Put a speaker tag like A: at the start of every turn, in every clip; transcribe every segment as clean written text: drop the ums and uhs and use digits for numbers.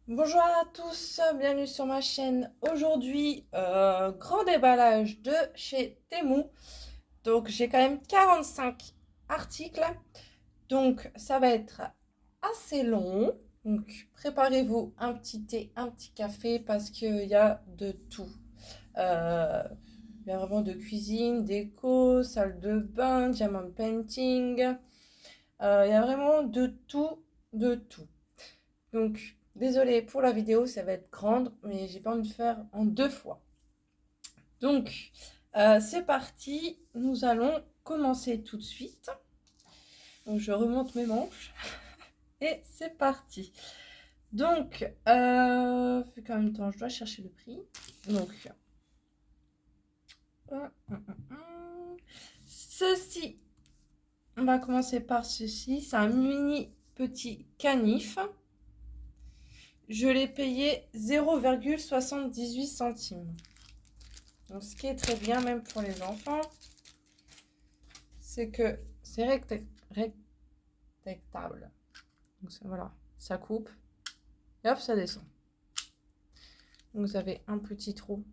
A: Bonjour à tous, bienvenue sur ma chaîne. Aujourd'hui, grand déballage de chez Temu. Donc j'ai quand même 45 articles. Donc ça va être assez long. Donc préparez-vous un petit thé, un petit café parce qu'il y a de tout. Euh, il y a vraiment de cuisine, déco, salle de bain, diamond painting. Il y a vraiment de tout, de tout. Donc, désolée pour la vidéo, ça va être grande, mais j'ai pas envie de faire en deux fois. Donc, c'est parti, nous allons commencer tout de suite. Donc, je remonte mes manches et c'est parti. Donc, vu qu'en même temps, je dois chercher le prix. Donc, ceci, on va commencer par ceci. C'est un mini petit canif. Je l'ai payé 0,78 centimes. Donc, ce qui est très bien, même pour les enfants, c'est que c'est rectactable. Donc, voilà, ça coupe et hop, ça descend. Donc, vous avez un petit trou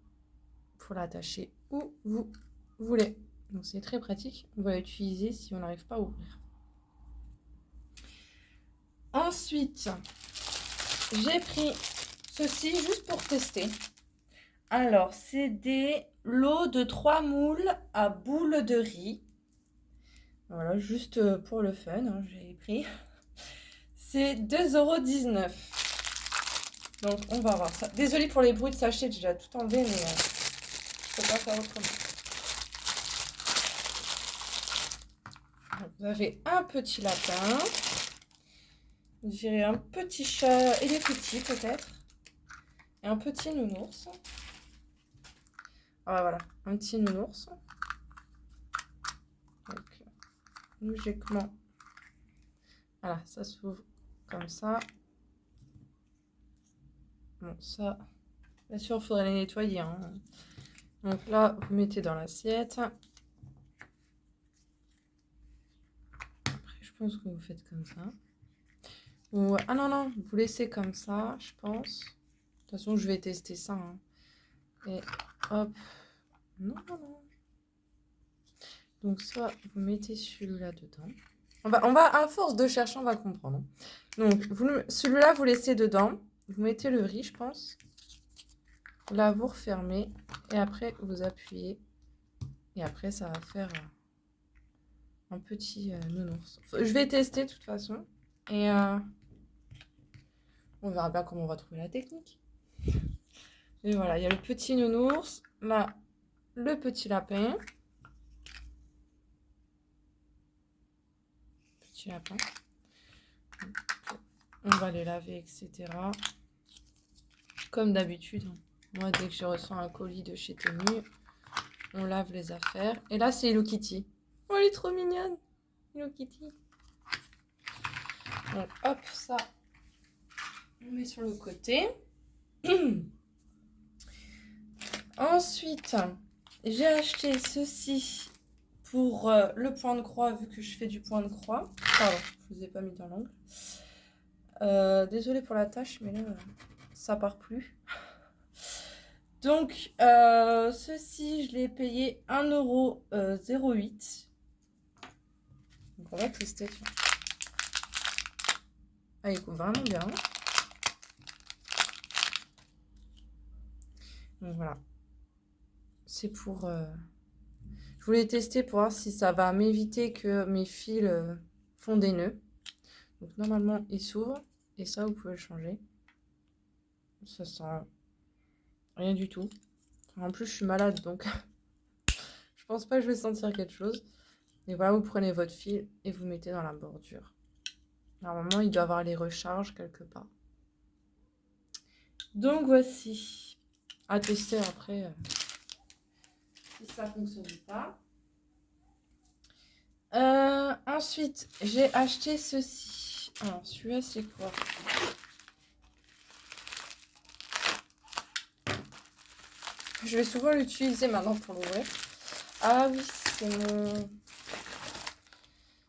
A: pour l'attacher où vous voulez. Donc, c'est très pratique. On va l'utiliser si on n'arrive pas à ouvrir. Ensuite, j'ai pris ceci juste pour tester. Alors, c'est des lots de 3 moules à boules de riz. Voilà, juste pour le fun, hein, j'ai pris. C'est 2,19 €. Donc, on va voir ça. Désolée pour les bruits de sachet, j'ai déjà tout enlevé, mais je peux pas faire autrement. Donc, vous avez un petit lapin. Vous direz un petit chat et des petits, peut-être. Et un petit nounours. Ah, voilà, un petit nounours. Donc, logiquement, voilà, ça s'ouvre comme ça. Bon, ça, bien sûr, il faudrait les nettoyer, hein. Donc là, vous mettez dans l'assiette. Après, je pense que vous faites comme ça. Ou, ah non, non, vous laissez comme ça, je pense. De toute façon, je vais tester ça, hein. Et hop. Non, non, non. Donc, soit vous mettez celui-là dedans. On va, à force de chercher, on va comprendre. Donc, celui-là, vous laissez dedans. Vous mettez le riz, je pense. Là, vous refermez. Et après, vous appuyez. Et après, ça va faire un petit nounours. Je vais tester de toute façon. Et on verra bien comment on va trouver la technique. Et voilà, il y a le petit nounours. Là, le petit lapin. Petit lapin. On va les laver, etc. Comme d'habitude. Moi, dès que je reçois un colis de chez Temu, on lave les affaires. Et là, c'est Hello Kitty. Oh, elle est trop mignonne. Hello Kitty. Donc, hop, ça, on met sur le côté. Ensuite, j'ai acheté ceci pour le point de croix, vu que je fais du point de croix. Pardon, je ne vous ai pas mis dans l'angle. Désolée pour la tâche, mais là, ça part plus. Donc, ceci, je l'ai payé 1,08 €. Donc, on va tester. Ah, il coupe vraiment bien. Donc, voilà. C'est pour... Je voulais tester pour voir si ça va m'éviter que mes fils font des nœuds. Donc, normalement, il s'ouvre. Et ça, vous pouvez le changer. Ça sent rien du tout. En plus, je suis malade, donc je pense pas que je vais sentir quelque chose. Et voilà, vous prenez votre fil et vous mettez dans la bordure. Normalement, il doit avoir les recharges quelque part. Donc voici. À tester après si ça fonctionne pas. Ensuite, j'ai acheté ceci. Alors, celui-là, c'est quoi? Je vais souvent l'utiliser maintenant pour l'ouvrir. Ah oui,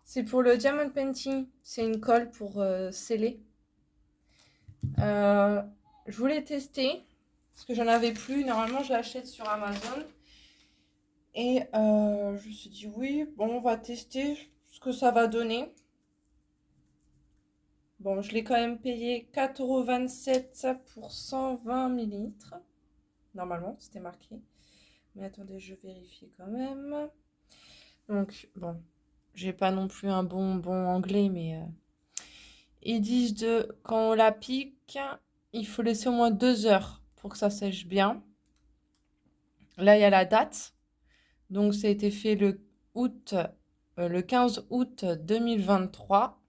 A: c'est pour le diamond painting. C'est une colle pour sceller. Euh, je voulais tester parce que j'en avais plus. Normalement, je l'achète sur Amazon. Et je me suis dit, oui, bon, on va tester ce que ça va donner. Bon, je l'ai quand même payé 4,27 € pour 120 millilitres. Normalement, c'était marqué. Mais attendez, je vérifie quand même. Donc, bon, j'ai pas non plus un bon anglais, mais ils disent quand on la pique, il faut laisser au moins 2 heures pour que ça sèche bien. Là, il y a la date. Donc, ça a été fait le 15 août 2023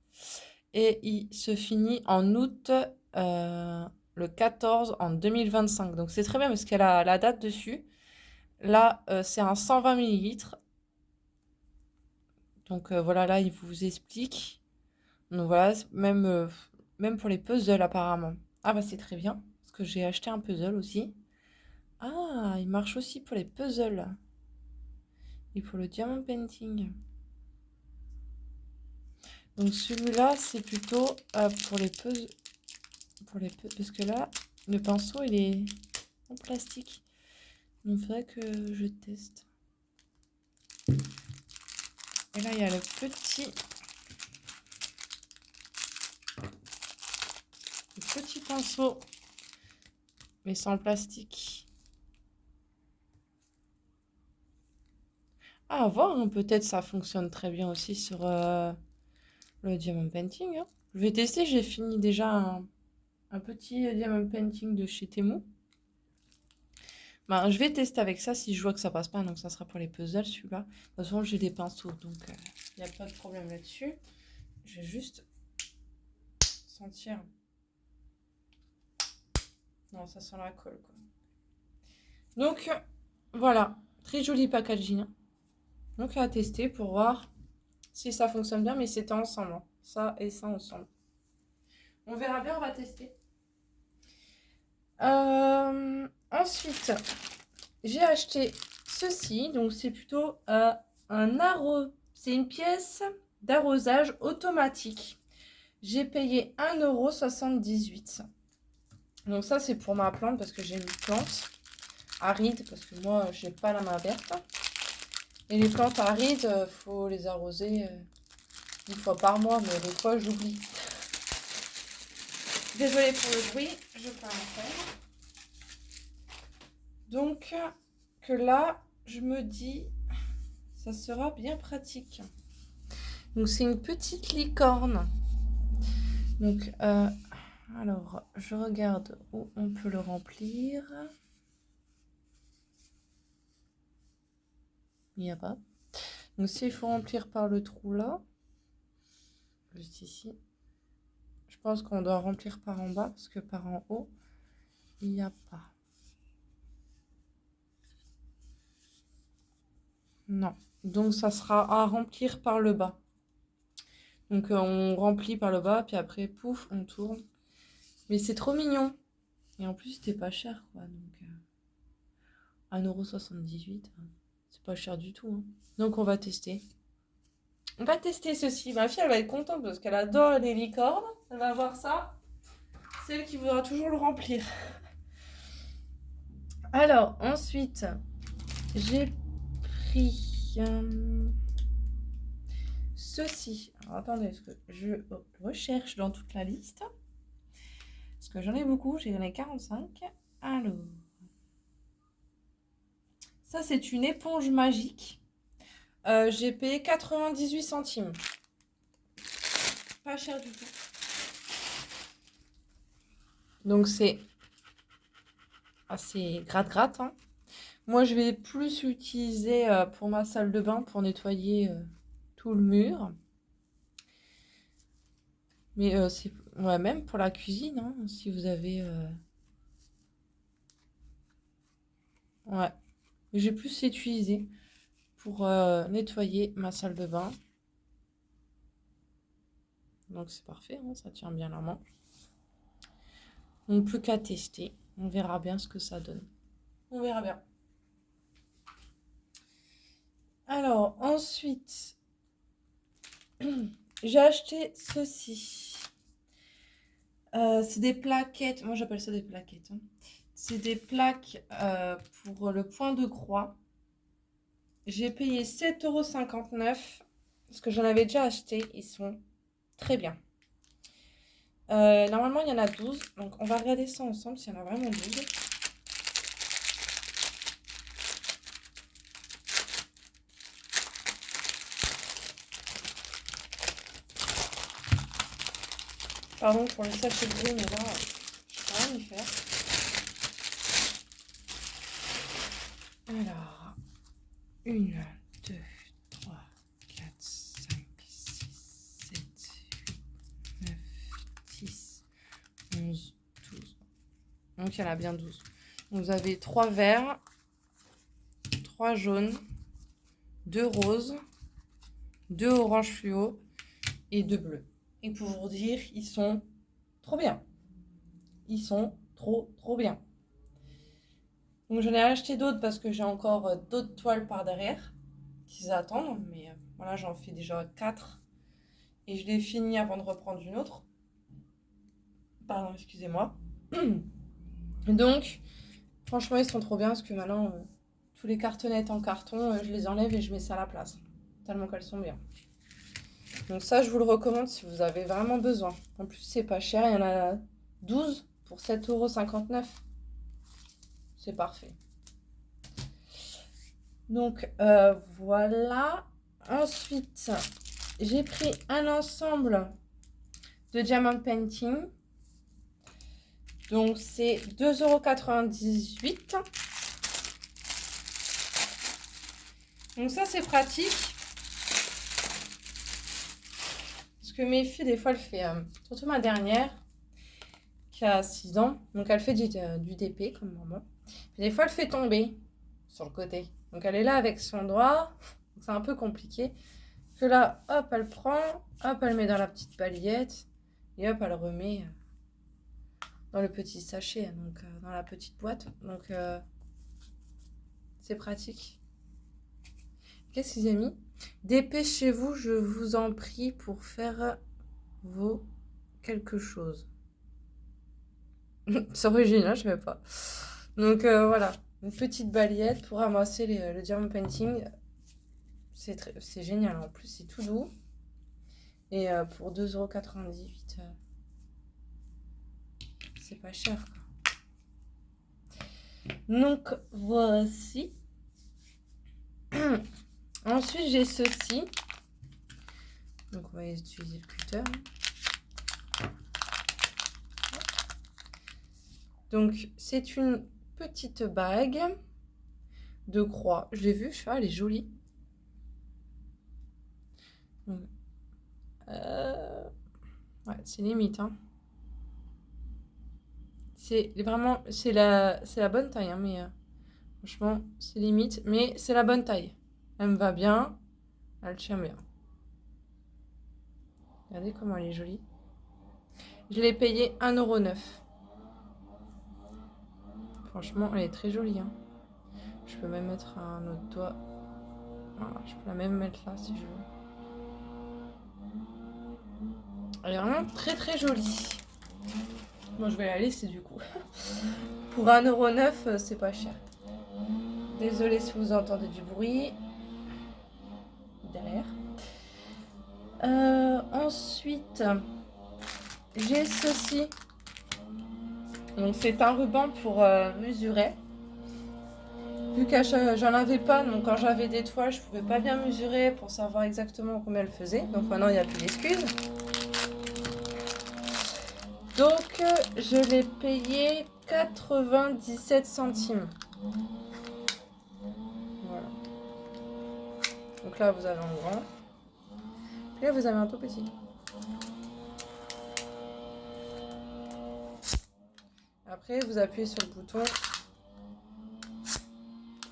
A: et il se finit en août le 14 en 2025. Donc, c'est très bien parce qu'elle a la date dessus. Là, c'est un 120 millilitres. Donc, voilà, là, il vous explique. Donc, voilà, même pour les puzzles, apparemment. Ah, bah, c'est très bien parce que j'ai acheté un puzzle aussi. Ah, il marche aussi pour les puzzles et pour le diamond painting. Donc celui-là, c'est plutôt pour les puzzles. Parce que là, le pinceau, il est en plastique. Donc il faudrait que je teste. Et là, il y a le petit pinceau, mais sans plastique. Ah, à voir, hein, peut-être ça fonctionne très bien aussi sur le diamond painting. Hein. Je vais tester, j'ai fini déjà un petit diamond painting de chez Temu. Ben, je vais tester avec ça si je vois que ça passe pas, donc ça sera pour les puzzles celui-là. De toute façon, j'ai des pinceaux, donc il n'y a pas de problème là-dessus. Je vais juste sentir. Non, ça sent la colle, quoi. Donc, voilà. Très joli packaging. Donc, à tester pour voir si ça fonctionne bien, mais c'était ensemble. Hein. Ça et ça ensemble. On verra bien, on va tester. Ensuite, j'ai acheté ceci. Donc, c'est plutôt un arrosage. C'est une pièce d'arrosage automatique. J'ai payé 1,78 €. Donc ça, c'est pour ma plante parce que j'ai une plante aride parce que moi, j'ai pas la main verte. Et les plantes arides, faut les arroser une fois par mois, mais des fois, j'oublie. Désolée pour le bruit, je peux en faire. Donc, que là, je me dis, ça sera bien pratique. Donc, c'est une petite licorne. Donc, alors, je regarde où on peut le remplir. Il n'y a pas. Donc, s'il faut remplir par le trou là, juste ici, je pense qu'on doit remplir par en bas parce que par en haut, il n'y a pas. Non. Donc, ça sera à remplir par le bas. Donc, on remplit par le bas, puis après, pouf, on tourne. Mais c'est trop mignon. Et en plus, c'était pas cher, quoi. Donc, 1,78 €, c'est pas cher du tout. Hein. Donc, on va tester. On va tester ceci. Ma fille, elle va être contente parce qu'elle adore les licornes. Elle va voir ça. C'est elle qui voudra toujours le remplir. Alors, ensuite, j'ai pris ceci. Alors, attendez, parce que je recherche dans toute la liste. Parce que j'en ai beaucoup, j'en ai 45. Alors, ça, c'est une éponge magique. J'ai payé 98 centimes. Pas cher du tout. Donc, c'est assez gratte-gratte. Hein. Moi, je vais plus l'utiliser pour ma salle de bain pour nettoyer tout le mur. Mais c'est ouais, même pour la cuisine, hein, si vous avez... Ouais, j'ai plus utilisé pour nettoyer ma salle de bain. Donc c'est parfait, hein, ça tient bien la main. Donc plus qu'à tester. On verra bien ce que ça donne. On verra bien. Alors, ensuite, j'ai acheté ceci. C'est des plaquettes. Moi, j'appelle ça des plaquettes, hein. C'est des plaques pour le point de croix. J'ai payé 7,59 € parce que j'en avais déjà acheté. Ils sont très bien. Normalement, il y en a 12. Donc, on va regarder ça ensemble s'il y en a vraiment 12. Pardon pour le sachet de bleu, mais là, je peux rien y faire. Alors, 1, 2, 3, 4, 5, 6, 7, 8, 9, 10, 11, 12. Donc, il y en a bien 12. Vous avez 3 verts, 3 jaunes, 2 roses, 2 oranges fluo et 2 bleus. Et pour vous dire, ils sont trop bien. Ils sont trop bien. Donc j'en ai acheté d'autres parce que j'ai encore d'autres toiles par derrière qui attendent. Mais voilà, j'en fais déjà 4. Et je les finis avant de reprendre une autre. Pardon, excusez-moi. Donc, franchement, ils sont trop bien parce que maintenant, tous les cartonnettes en carton, je les enlève et je mets ça à la place. Tellement qu'elles sont bien. Donc ça, je vous le recommande si vous avez vraiment besoin. En plus, c'est pas cher. Il y en a 12 pour 7,59 €. C'est parfait. Donc, voilà. Ensuite, j'ai pris un ensemble de Diamond Painting. Donc, c'est 2,98 €. Donc ça, c'est pratique. Parce que mes filles, des fois, elles font... surtout ma dernière, qui a 6 ans. Donc, elle fait du DP, comme maman. Puis des fois, elle fait tomber sur le côté. Donc, elle est là avec son doigt. C'est un peu compliqué. Que là, hop, elle prend. Hop, elle met dans la petite balayette. Et hop, elle remet dans le petit sachet. Donc, dans la petite boîte. Donc, c'est pratique. Qu'est-ce qu'ils ont mis? Dépêchez-vous, je vous en prie, pour faire vos quelque chose. C'est original, je ne sais pas. Donc voilà, une petite balayette pour ramasser le Diamond Painting. C'est génial, en plus c'est tout doux. Et pour 2,98 €, c'est pas cher, quoi. Donc voici. Ensuite j'ai ceci. Donc on va utiliser le cutter. Donc c'est une petite bague de croix. Je l'ai vue, je fais, elle est jolie. Ouais, c'est limite, hein. C'est vraiment, c'est la bonne taille, hein, mais franchement, c'est limite, mais c'est la bonne taille. Elle me va bien, elle tient bien. Regardez comment elle est jolie. Je l'ai payée 1,09 €. Franchement, elle est très jolie, hein. Je peux même mettre un autre doigt. Voilà, je peux la même mettre là si je veux. Elle est vraiment très jolie. Bon, je vais la laisser du coup. Pour 1,09 €, c'est pas cher. Désolée si vous entendez du bruit derrière. Ensuite, j'ai ceci. Donc c'est un ruban pour mesurer. Vu que j'en avais pas, donc quand j'avais des toiles, je pouvais pas bien mesurer pour savoir exactement combien elle faisait. Donc maintenant, il n'y a plus d'excuses. Donc, je l'ai payé 97 centimes. Voilà. Donc là, vous avez un grand. Puis là, vous avez un tout petit. Après, vous appuyez sur le bouton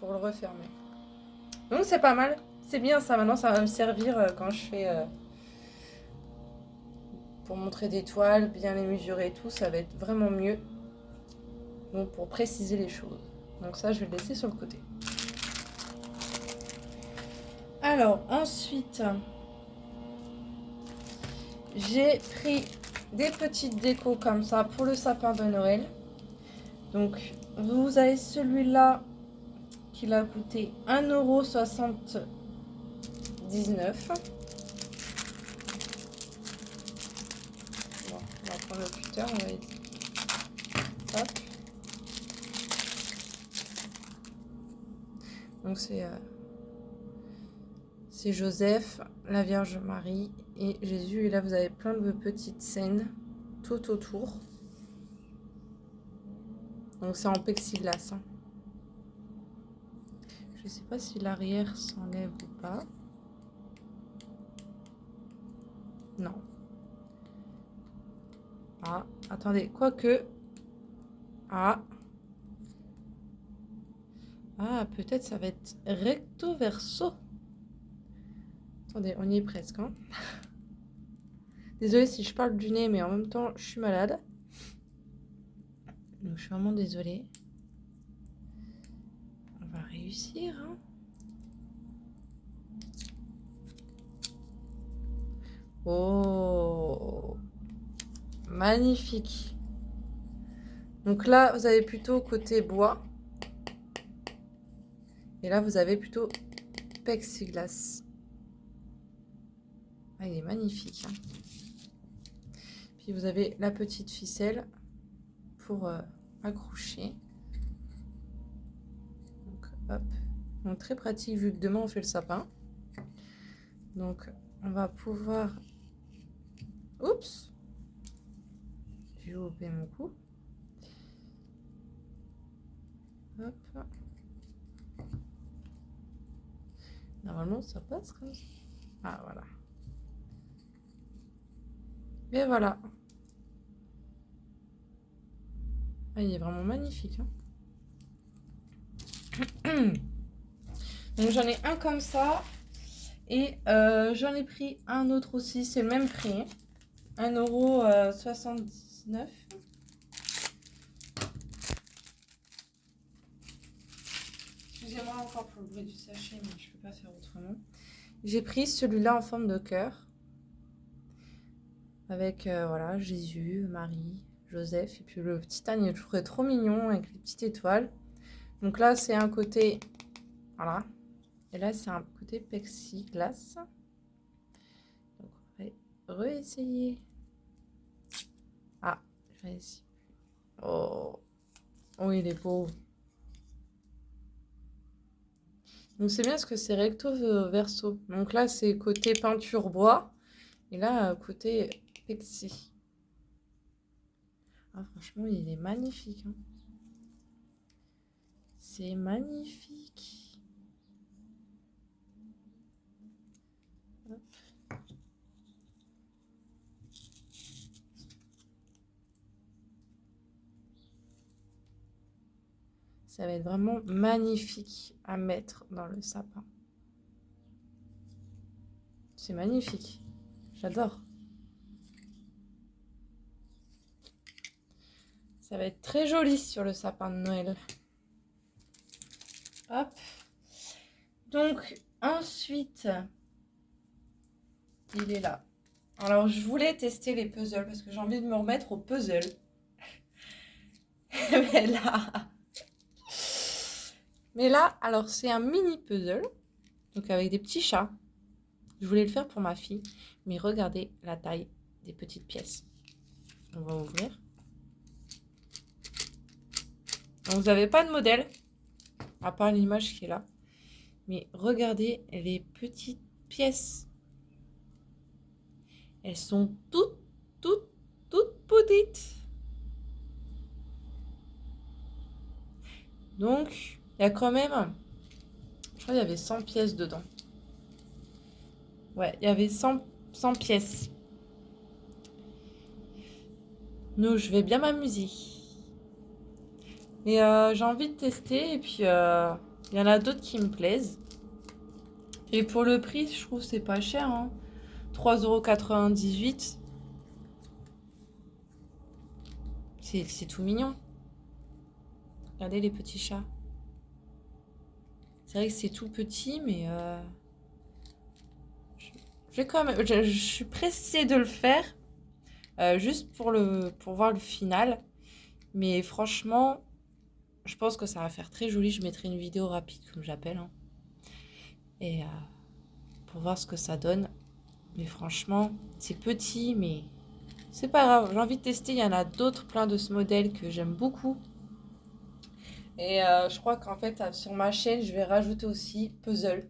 A: pour le refermer. Donc, c'est pas mal. C'est bien ça. Maintenant, ça va me servir quand je fais... pour montrer des toiles, bien les mesurer et tout. Ça va être vraiment mieux. Donc, pour préciser les choses. Donc ça, je vais le laisser sur le côté. Alors, ensuite, j'ai pris des petites décos comme ça pour le sapin de Noël. Donc, vous avez celui-là qui a coûté 1,79 €. Bon, on va prendre le cutter, on va essayer. Hop. Donc, c'est Joseph, la Vierge Marie et Jésus. Et là, vous avez plein de petites scènes tout autour. Donc, c'est en plexiglas. Hein. Je ne sais pas si l'arrière s'enlève ou pas. Non. Ah, attendez, quoique. Ah. Ah, peut-être ça va être recto verso. Attendez, on y est presque. Hein. Désolée si je parle du nez, mais en même temps, je suis malade. Donc, je suis vraiment désolée. On va réussir. Hein. Oh, magnifique. Donc là, vous avez plutôt côté bois. Et là, vous avez plutôt plexiglas. Ah, il est magnifique. Hein. Puis vous avez la petite ficelle pour accrocher. Donc, hop. Donc, très pratique vu que demain, on fait le sapin. Donc, on va pouvoir... Oups! J'ai loupé mon coup. Hop. Normalement, ça passe comme ça. Ah, voilà. Et voilà. Ah, il est vraiment magnifique. Hein. Donc, j'en ai un comme ça. Et j'en ai pris un autre aussi. C'est le même prix. 1,79 €. Excusez-moi encore pour le bruit du sachet, mais je ne peux pas faire autrement. J'ai pris celui-là en forme de cœur. Avec voilà, Jésus, Marie, Joseph. Et puis le petit âne, je trouvais trop mignon avec les petites étoiles. Donc là, c'est un côté... Voilà. Et là, c'est un côté plexiglas. Donc on va réessayer. Ah, je vais essayer. Oh, oh, il est beau. Donc c'est bien parce que c'est recto verso. Donc là, c'est côté peinture bois. Et là, côté plexi. Ah, franchement, il est magnifique. Hein. C'est magnifique. Hop. Ça va être vraiment magnifique à mettre dans le sapin. C'est magnifique. J'adore. Ça va être très joli sur le sapin de Noël. Hop. Donc, ensuite, il est là. Alors, je voulais tester les puzzles parce que j'ai envie de me remettre au puzzle. Mais là, alors, c'est un mini puzzle. Donc, avec des petits chats. Je voulais le faire pour ma fille. Mais regardez la taille des petites pièces. On va ouvrir. Donc, vous n'avez pas de modèle. À part l'image qui est là. Mais regardez les petites pièces. Elles sont toutes petites. Donc, il y a quand même... Je crois qu'il y avait 100 pièces dedans. Ouais, il y avait 100 pièces. Donc, je vais bien m'amuser. Mais j'ai envie de tester. Et puis, il y en a d'autres qui me plaisent. Et pour le prix, je trouve que c'est pas cher. Hein. 3,98 €. C'est tout mignon. Regardez les petits chats. C'est vrai que c'est tout petit, mais je vais quand même, je suis pressée de le faire juste pour voir le final. Mais franchement, je pense que ça va faire très joli. Je mettrai une vidéo rapide, comme j'appelle, hein. Et pour voir ce que ça donne. Mais franchement, c'est petit, mais c'est pas grave. J'ai envie de tester. Il y en a d'autres, plein de ce modèle que j'aime beaucoup. Et je crois qu'en fait, sur ma chaîne, je vais rajouter aussi puzzle.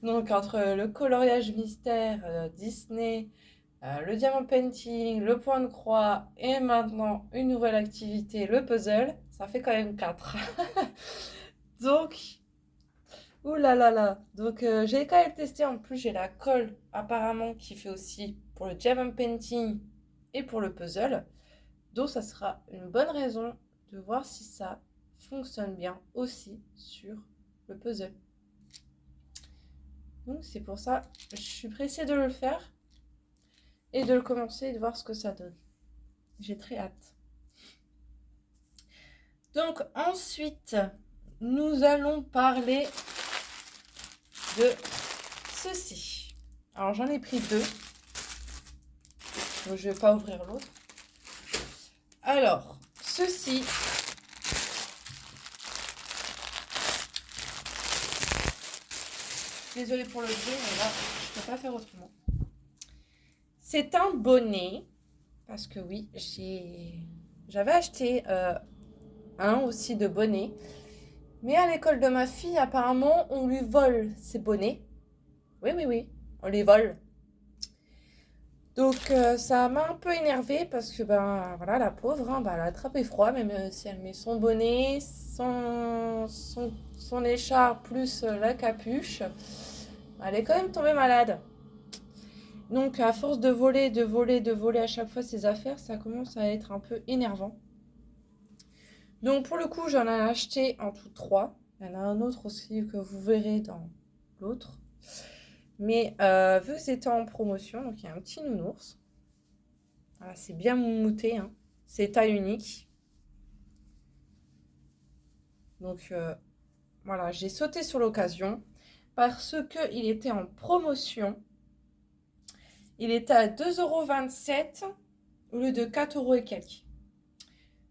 A: Donc, entre le coloriage mystère, Disney, le diamant painting, le point de croix et maintenant une nouvelle activité, le puzzle, ça fait quand même 4. Donc, ouh là là là. Donc, j'ai quand même testé. En plus, j'ai la colle apparemment qui fait aussi pour le diamant painting et pour le puzzle. Donc, ça sera une bonne raison de voir si ça fonctionne bien aussi sur le puzzle. Donc, c'est pour ça je suis pressée de le faire et de le commencer et de voir ce que ça donne. J'ai très hâte. Donc, ensuite, nous allons parler de ceci. Alors, j'en ai pris 2. Donc, je ne vais pas ouvrir l'autre. Alors, ceci. Désolée pour le bruit, mais là, je ne peux pas faire autrement. C'est un bonnet. Parce que oui, j'avais acheté un aussi de bonnet. Mais à l'école de ma fille, apparemment, on lui vole ses bonnets. Oui, oui, oui, on les vole. Donc ça m'a un peu énervée parce que ben voilà, la pauvre, hein, ben, elle a attrapé froid, même si elle met son bonnet, son écharpe plus la capuche, elle est quand même tombée malade. Donc à force de voler, de voler, de voler à chaque fois ses affaires, ça commence à être un peu énervant. Donc pour le coup, j'en ai acheté en tout 3. Il y en a un autre aussi que vous verrez dans l'autre. Mais vu que c'était en promotion, donc il y a un petit nounours. Voilà, c'est bien moumouté, hein. C'est taille unique. Donc voilà, j'ai sauté sur l'occasion parce qu'il était en promotion. Il était à 2,27 € au lieu de 4 € et quelques.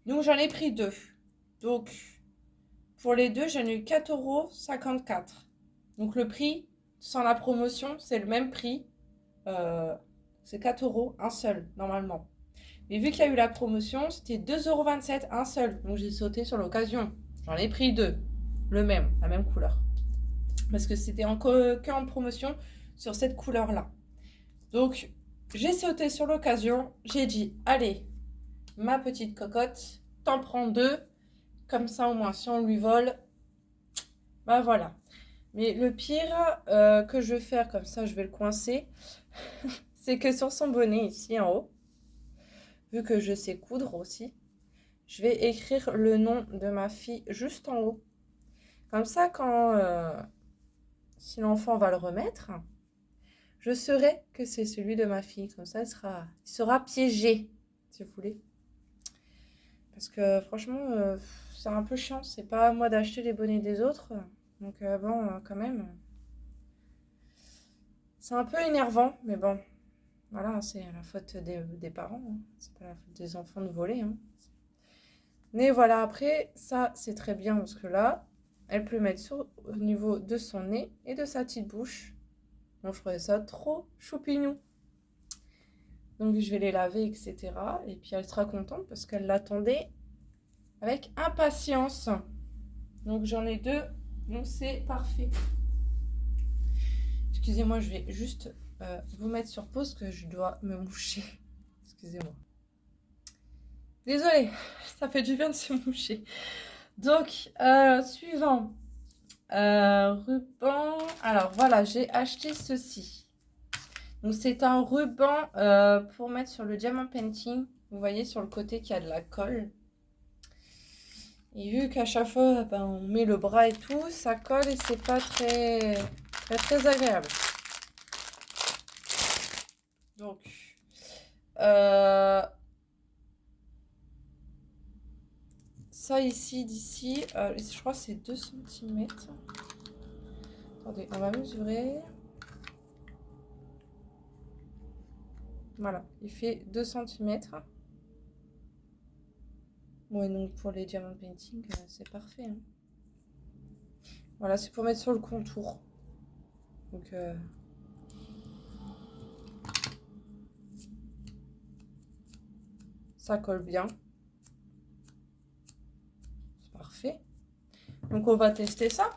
A: Donc j'en ai pris 2. Donc pour les deux, j'en ai eu 4,54 €. Donc le prix sans la promotion, c'est le même prix. C'est 4 € un seul, normalement. Mais vu qu'il y a eu la promotion, c'était 2,27 € un seul. Donc j'ai sauté sur l'occasion. J'en ai pris 2. Le même, la même couleur. Parce que c'était qu'en promotion sur cette couleur-là. Donc j'ai sauté sur l'occasion. J'ai dit, allez, ma petite cocotte, t'en prends 2. Comme ça, au moins, si on lui vole, bah voilà. Mais le pire que je vais faire, comme ça je vais le coincer, c'est que sur son bonnet ici en haut, vu que je sais coudre aussi, je vais écrire le nom de ma fille juste en haut. Comme ça, si l'enfant va le remettre, je saurai que c'est celui de ma fille. Comme ça, il sera piégé, si vous voulez. Parce que franchement, c'est un peu chiant. C'est pas à moi d'acheter les bonnets des autres. Donc bon, quand même, c'est un peu énervant. Mais bon, voilà, c'est la faute des parents. Hein. C'est pas la faute des enfants de voler. Hein. Mais voilà, après, ça, c'est très bien. Parce que là, elle peut mettre au niveau de son nez et de sa petite bouche. Donc, je trouvais ça trop choupignon. Donc, je vais les laver, etc. Et puis, elle sera contente parce qu'elle l'attendait avec impatience. Donc, j'en ai 2. Donc, c'est parfait. Excusez-moi, je vais juste vous mettre sur pause que je dois me moucher. Excusez-moi. Désolée, ça fait du bien de se moucher. Donc, suivant. Ruban. Alors, voilà, j'ai acheté ceci. Donc, c'est un ruban pour mettre sur le diamant painting. Vous voyez sur le côté qu'il y a de la colle. Et vu qu'à chaque fois, ben, on met le bras et tout, ça colle et c'est pas très agréable. Donc, ça ici, d'ici, je crois que c'est 2 cm. Attendez, on va mesurer. Voilà, il fait 2 centimètres. Ouais, donc pour les diamond painting, c'est parfait, hein. Voilà, c'est pour mettre sur le contour. Donc, ça colle bien. C'est parfait. Donc, on va tester ça.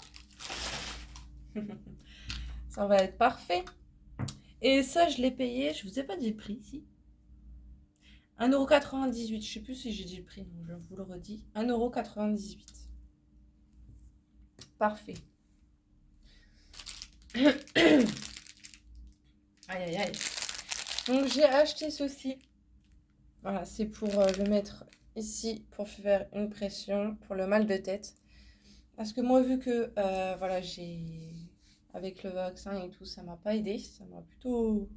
A: Ça va être parfait. Et ça, je l'ai payé. Je vous ai pas dit le prix ici. 1,98 €. Je sais plus si j'ai dit le prix, donc je vous le redis. 1,98 €. Parfait. Aïe, aïe, aïe. Donc, j'ai acheté ceci. Voilà, c'est pour le mettre ici pour faire une pression pour le mal de tête. Parce que moi, vu que voilà, avec le vaccin et tout, ça m'a pas aidé. Ça m'a plutôt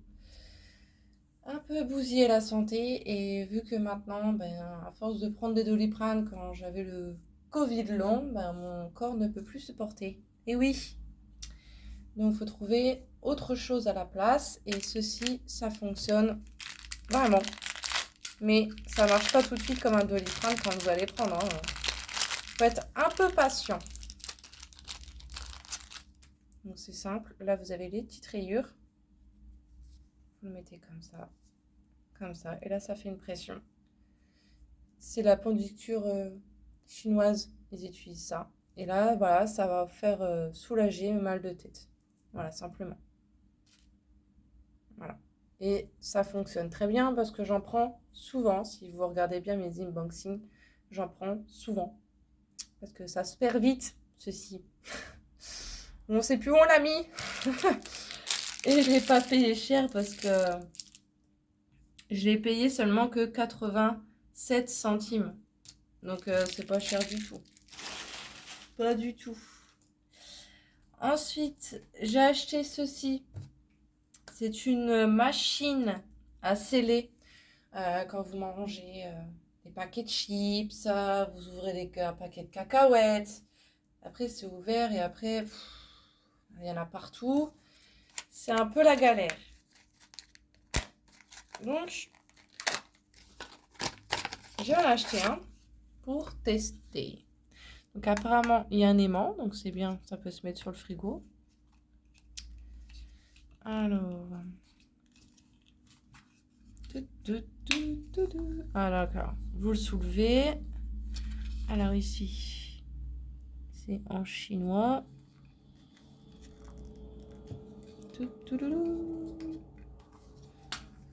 A: un peu bousillé la santé. Et vu que maintenant, ben, à force de prendre des Doliprane quand j'avais le Covid long, ben, mon corps ne peut plus supporter. Et oui, donc il faut trouver autre chose à la place. Et ceci, ça fonctionne vraiment. Mais ça marche pas tout de suite comme un Doliprane quand vous allez prendre, hein. Faut être un peu patient. Donc c'est simple. Là, vous avez les petites rayures. Vous le mettez comme ça. Comme ça. Et là, ça fait une pression. C'est la ponditure chinoise. Ils utilisent ça. Et là, voilà, ça va faire soulager le mal de tête. Voilà, simplement. Voilà. Et ça fonctionne très bien parce que j'en prends souvent. Si vous regardez bien mes unboxings, j'en prends souvent. Parce que ça se perd vite, ceci. On ne sait plus où on l'a mis. Et je ne l'ai pas payé cher parce que je l'ai payé seulement que 87 centimes. Donc, c'est pas cher du tout. Pas du tout. Ensuite, j'ai acheté ceci. C'est une machine à sceller. Quand vous mangez des paquets de chips, vous ouvrez un paquet de cacahuètes. Après, c'est ouvert et après, il y en a partout. C'est un peu la galère. Donc, je vais en acheter un pour tester. Donc, apparemment, il y a un aimant. Donc, c'est bien, ça peut se mettre sur le frigo. Alors... Ah, d'accord. Vous le soulevez. Alors, ici, c'est en chinois.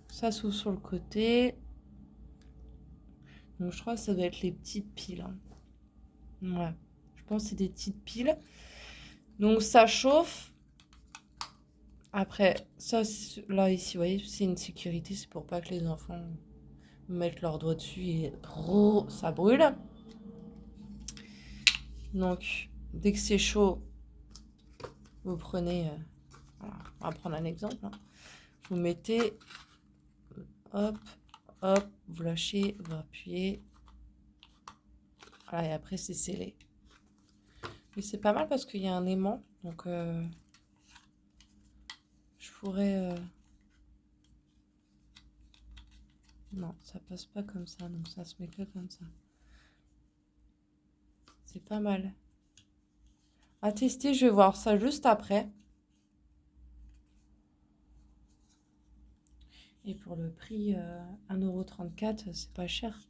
A: Ça s'ouvre sur le côté. Donc, je crois que ça doit être les petites piles, hein. Ouais, je pense que c'est des petites piles. Donc, ça chauffe. Après, ça, là, ici, vous voyez, c'est une sécurité. C'est pour pas que les enfants mettent leurs doigts dessus et ça brûle. Donc, dès que c'est chaud, vous prenez... voilà, on va prendre un exemple, hein. Vous mettez... Hop, hop, vous lâchez, vous appuyez. Voilà, et après, c'est scellé. Mais c'est pas mal parce qu'il y a un aimant. Donc, je pourrais... Non, ça passe pas comme ça. Donc, ça se met que comme ça. C'est pas mal. À tester, je vais voir ça juste après. Et pour le prix, 1,34 €, c'est pas cher.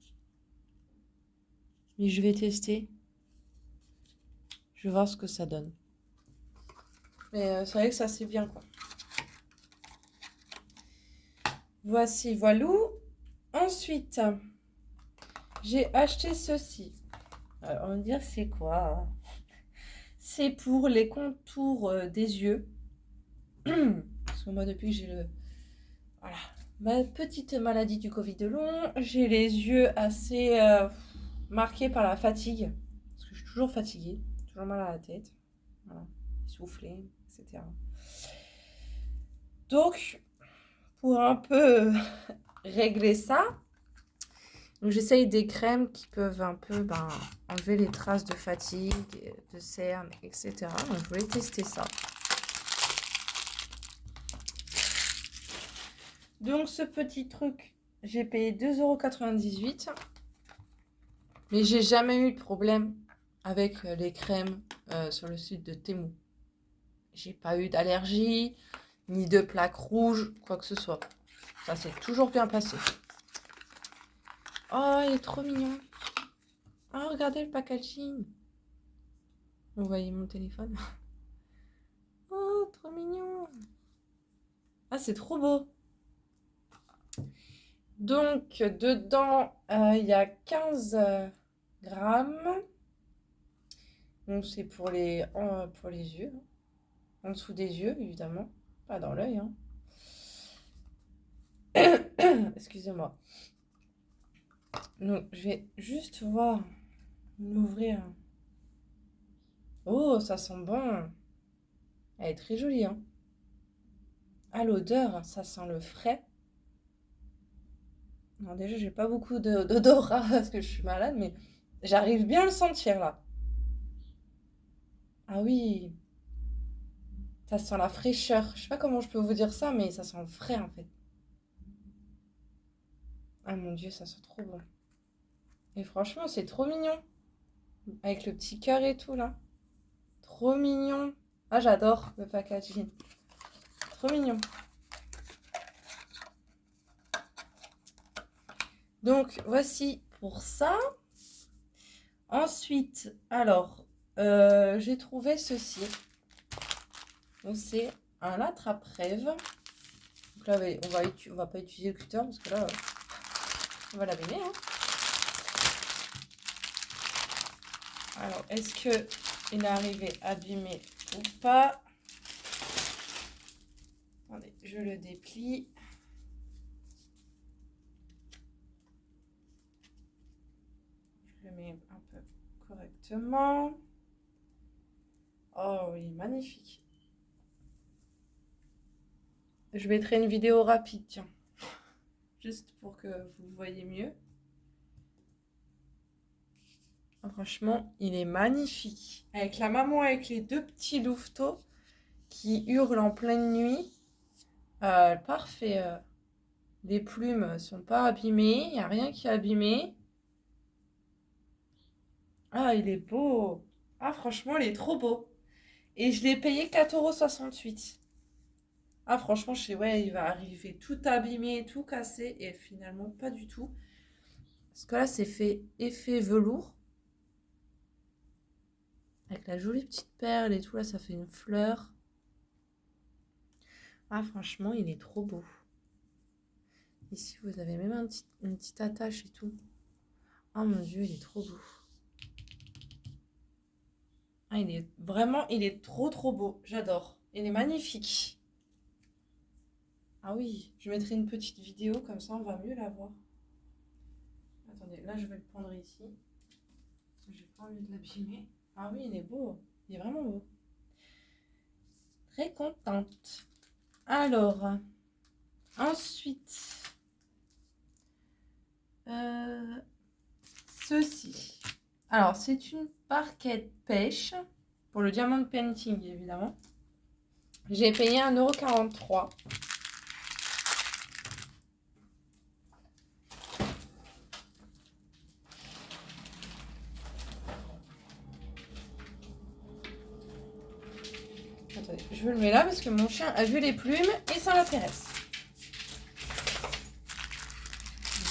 A: Mais je vais tester. Je vais voir ce que ça donne. Mais c'est vrai que ça, c'est bien, quoi. Voici, voilou. Ensuite, j'ai acheté ceci. Alors, on va dire, c'est quoi? C'est pour les contours des yeux. Parce que moi, depuis que j'ai voilà, ma petite maladie du Covid long, j'ai les yeux assez marqués par la fatigue. Parce que je suis toujours fatiguée, toujours mal à la tête. Voilà, essoufflée, etc. Donc, pour un peu régler ça, j'essaye des crèmes qui peuvent un peu enlever les traces de fatigue, de cernes, etc. Donc, je voulais tester ça. Donc ce petit truc, j'ai payé 2,98 €. Mais j'ai jamais eu de problème avec les crèmes sur le site de Temu. J'ai pas eu d'allergie, ni de plaques rouges, quoi que ce soit. Ça s'est toujours bien passé. Oh, il est trop mignon. Oh, regardez le packaging. Vous voyez mon téléphone? Oh, trop mignon. Ah, c'est trop beau. Donc, dedans, il y a 15 grammes. Donc, c'est pour les yeux. En dessous des yeux, évidemment. Pas dans l'œil, hein. Excusez-moi. Donc, je vais juste voir, l'ouvrir. Oh, ça sent bon. Elle est très jolie, hein. Ah, l'odeur, ça sent le frais. Alors déjà, j'ai pas beaucoup d'odorat parce que je suis malade, mais j'arrive bien à le sentir là. Ah oui, ça sent la fraîcheur. Je sais pas comment je peux vous dire ça, mais ça sent le frais en fait. Ah mon Dieu, ça sent trop bon. Et franchement, c'est trop mignon. Avec le petit cœur et tout là. Trop mignon. Ah, j'adore le packaging. Trop mignon. Donc, voici pour ça. Ensuite, alors, j'ai trouvé ceci. Donc, c'est un attrape-rêve. Donc là, on va pas utiliser le cutter parce que là, on va l'abîmer, hein. Alors, est-ce que il est arrivé abîmé ou pas? Attendez, je le déplie. Je le mets un peu correctement. Oh, il est magnifique. Je mettrai une vidéo rapide, tiens. Juste pour que vous voyez mieux. Oh, franchement, il est magnifique. Avec la maman, avec les deux petits louveteaux qui hurlent en pleine nuit. Parfait. Les plumes sont pas abîmées. Il n'y a rien qui est abîmé. Ah, il est beau. Ah, franchement, il est trop beau. Et je l'ai payé 4,68 €. Ah, franchement, je sais, ouais, il va arriver tout abîmé, tout cassé. Et finalement, pas du tout. Parce que là, c'est fait effet velours. Avec la jolie petite perle et tout. Là, ça fait une fleur. Ah, franchement, il est trop beau. Ici, vous avez même une petite attache et tout. Oh mon Dieu, il est trop beau. Ah, il est trop beau. J'adore. Il est magnifique. Ah oui, je mettrai une petite vidéo, comme ça on va mieux la voir. Attendez, là je vais le prendre ici. J'ai pas envie de l'abîmer. Ah oui, il est beau. Il est vraiment beau. Très contente. Alors, ensuite, ceci. Alors, c'est une barquette pêche pour le diamond painting, évidemment. J'ai payé 1,43 €. Attendez, je le mets là parce que mon chien a vu les plumes et ça l'intéresse.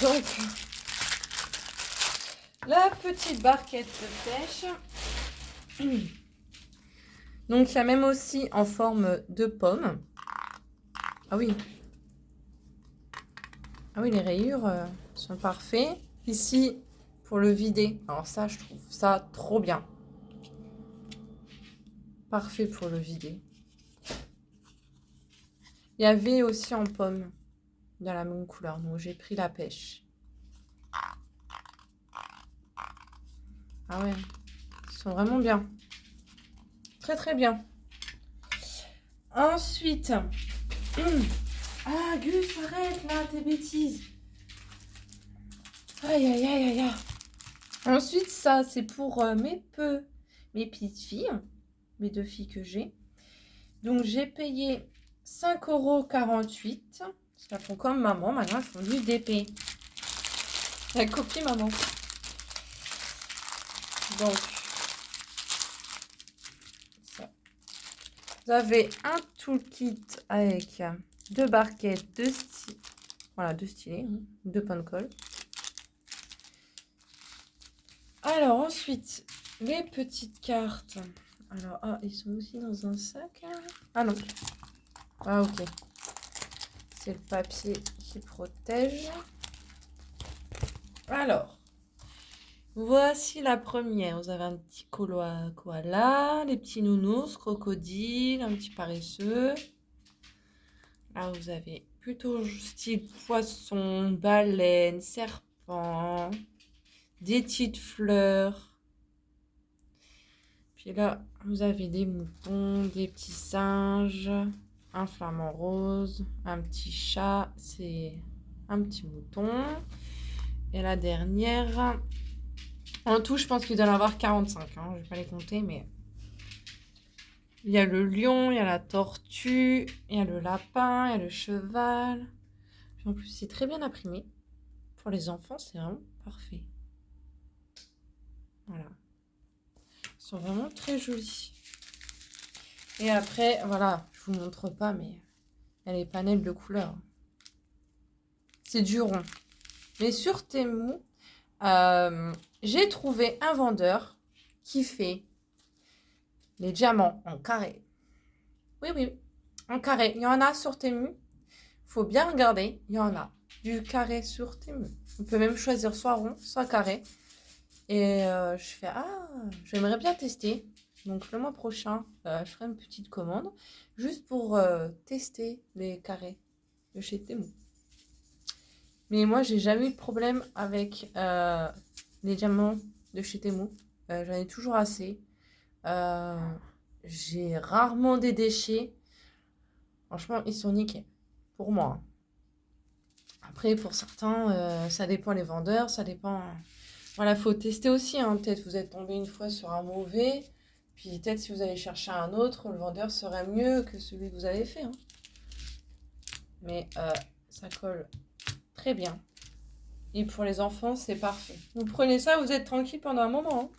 A: Donc, la petite barquette de pêche. Donc, il y a même aussi en forme de pomme. Ah oui. Ah oui, les rayures sont parfaites. Ici, pour le vider. Alors ça, je trouve ça trop bien. Parfait pour le vider. Il y avait aussi en pomme dans la même couleur. Donc, j'ai pris la pêche. Ah ouais. Ils sont vraiment bien. Très bien. Ensuite. Ah, Gus, arrête là, tes bêtises. Aïe. Ensuite, ça, c'est pour mes petites filles. Mes deux filles que j'ai. Donc, j'ai payé 5,48 €. Parce qu'elles font comme maman, maintenant elles font du DP. Elles copient maman. Donc, ça. Vous avez un toolkit avec 2 barquettes, 2 stylets. Voilà, 2 stylets, 2 pains de colle. Alors ensuite, les petites cartes. Alors, ah, ils sont aussi dans un sac. Ah non. Ah ok. C'est le papier qui protège. Alors, voici la première. Vous avez un petit koala, les petits nounous, crocodile, un petit paresseux. Là, vous avez plutôt style poisson, baleine, serpent, des petites fleurs. Puis là, vous avez des moutons, des petits singes, un flamant rose, un petit chat, c'est un petit mouton. Et la dernière, en tout, je pense qu'il doit y en avoir 45. Je ne vais pas les compter, mais il y a le lion, il y a la tortue, il y a le lapin, il y a le cheval. Puis en plus, c'est très bien imprimé. Pour les enfants, c'est vraiment parfait. Voilà. Ils sont vraiment très jolis. Et après, voilà, je vous montre pas, mais il y a les panels de couleurs. C'est du rond. Mais sur Temu, j'ai trouvé un vendeur qui fait les diamants en carré. Oui, oui, en carré. Il y en a sur Temu. Faut bien regarder. Il y en a du carré sur Temu. On peut même choisir soit rond, soit carré. Et je fais, ah, j'aimerais bien tester. Donc le mois prochain, je ferai une petite commande juste pour tester les carrés de chez Temu. Mais moi, j'ai jamais eu de problème avec les diamants de chez Temu. J'en ai toujours assez. J'ai rarement des déchets. Franchement, ils sont nickel. Pour moi. Après, pour certains, ça dépend les vendeurs, ça dépend. Voilà, faut tester aussi. Peut-être vous êtes tombé une fois sur un mauvais. Puis peut-être si vous allez chercher un autre, le vendeur serait mieux que celui que vous avez fait. Mais ça colle très bien. Et pour les enfants, c'est parfait. Vous prenez ça, vous êtes tranquille pendant un moment.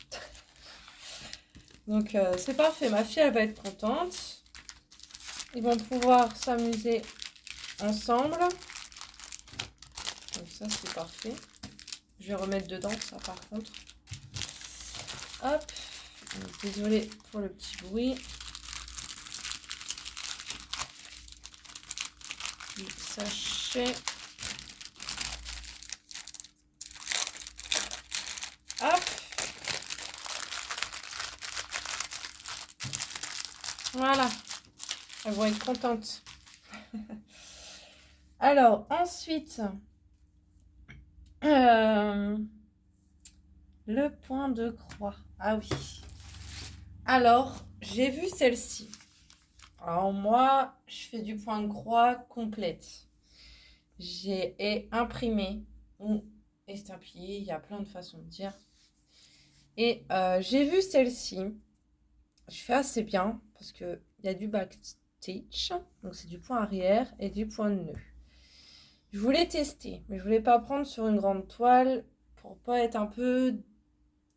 A: Donc, c'est parfait. Ma fille, elle va être contente. Ils vont pouvoir s'amuser ensemble. Donc ça, c'est parfait. Je vais remettre dedans, ça, par contre. Hop. Désolée pour le petit bruit. Du sachet. Hop. Voilà. Elles vont être contentes. Alors, ensuite, le point de croix. Ah oui. Alors, j'ai vu celle-ci. Alors moi, je fais du point de croix complète. J'ai imprimé ou estampillé, il y a plein de façons de dire. Et j'ai vu celle-ci. Je fais assez bien parce qu'il y a du backstitch, donc c'est du point arrière et du point de nœud. Je voulais tester, mais je voulais pas prendre sur une grande toile pour pas être un peu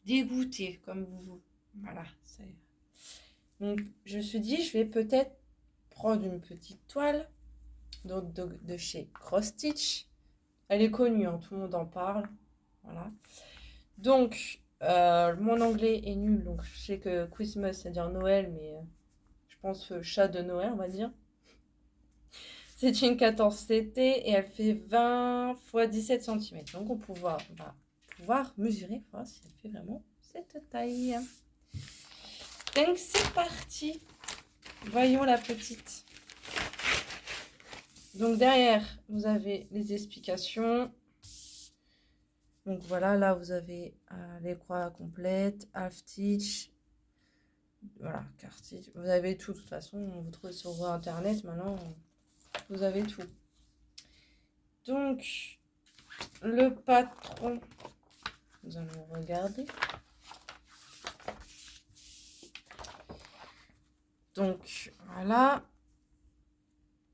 A: dégoûtée comme vous. Voilà. Donc je me suis dit, je vais peut-être prendre une petite toile de chez Cross Stitch. Elle est connue, tout le monde en parle. Voilà. Donc, mon anglais est nul, donc je sais que Christmas, c'est-à-dire Noël, mais je pense chat de Noël, on va dire. C'est une 14 CT et elle fait 20 x 17 cm. Donc, on va pouvoir mesurer, voir si elle fait vraiment cette taille. Donc, c'est parti. Voyons la petite. Donc, derrière, vous avez les explications. Donc voilà, là vous avez les croix complètes, half stitch, voilà, quart stitch. Vous avez tout, de toute façon, vous trouvez sur internet maintenant, vous avez tout. Donc, le patron, nous allons regarder. Donc voilà,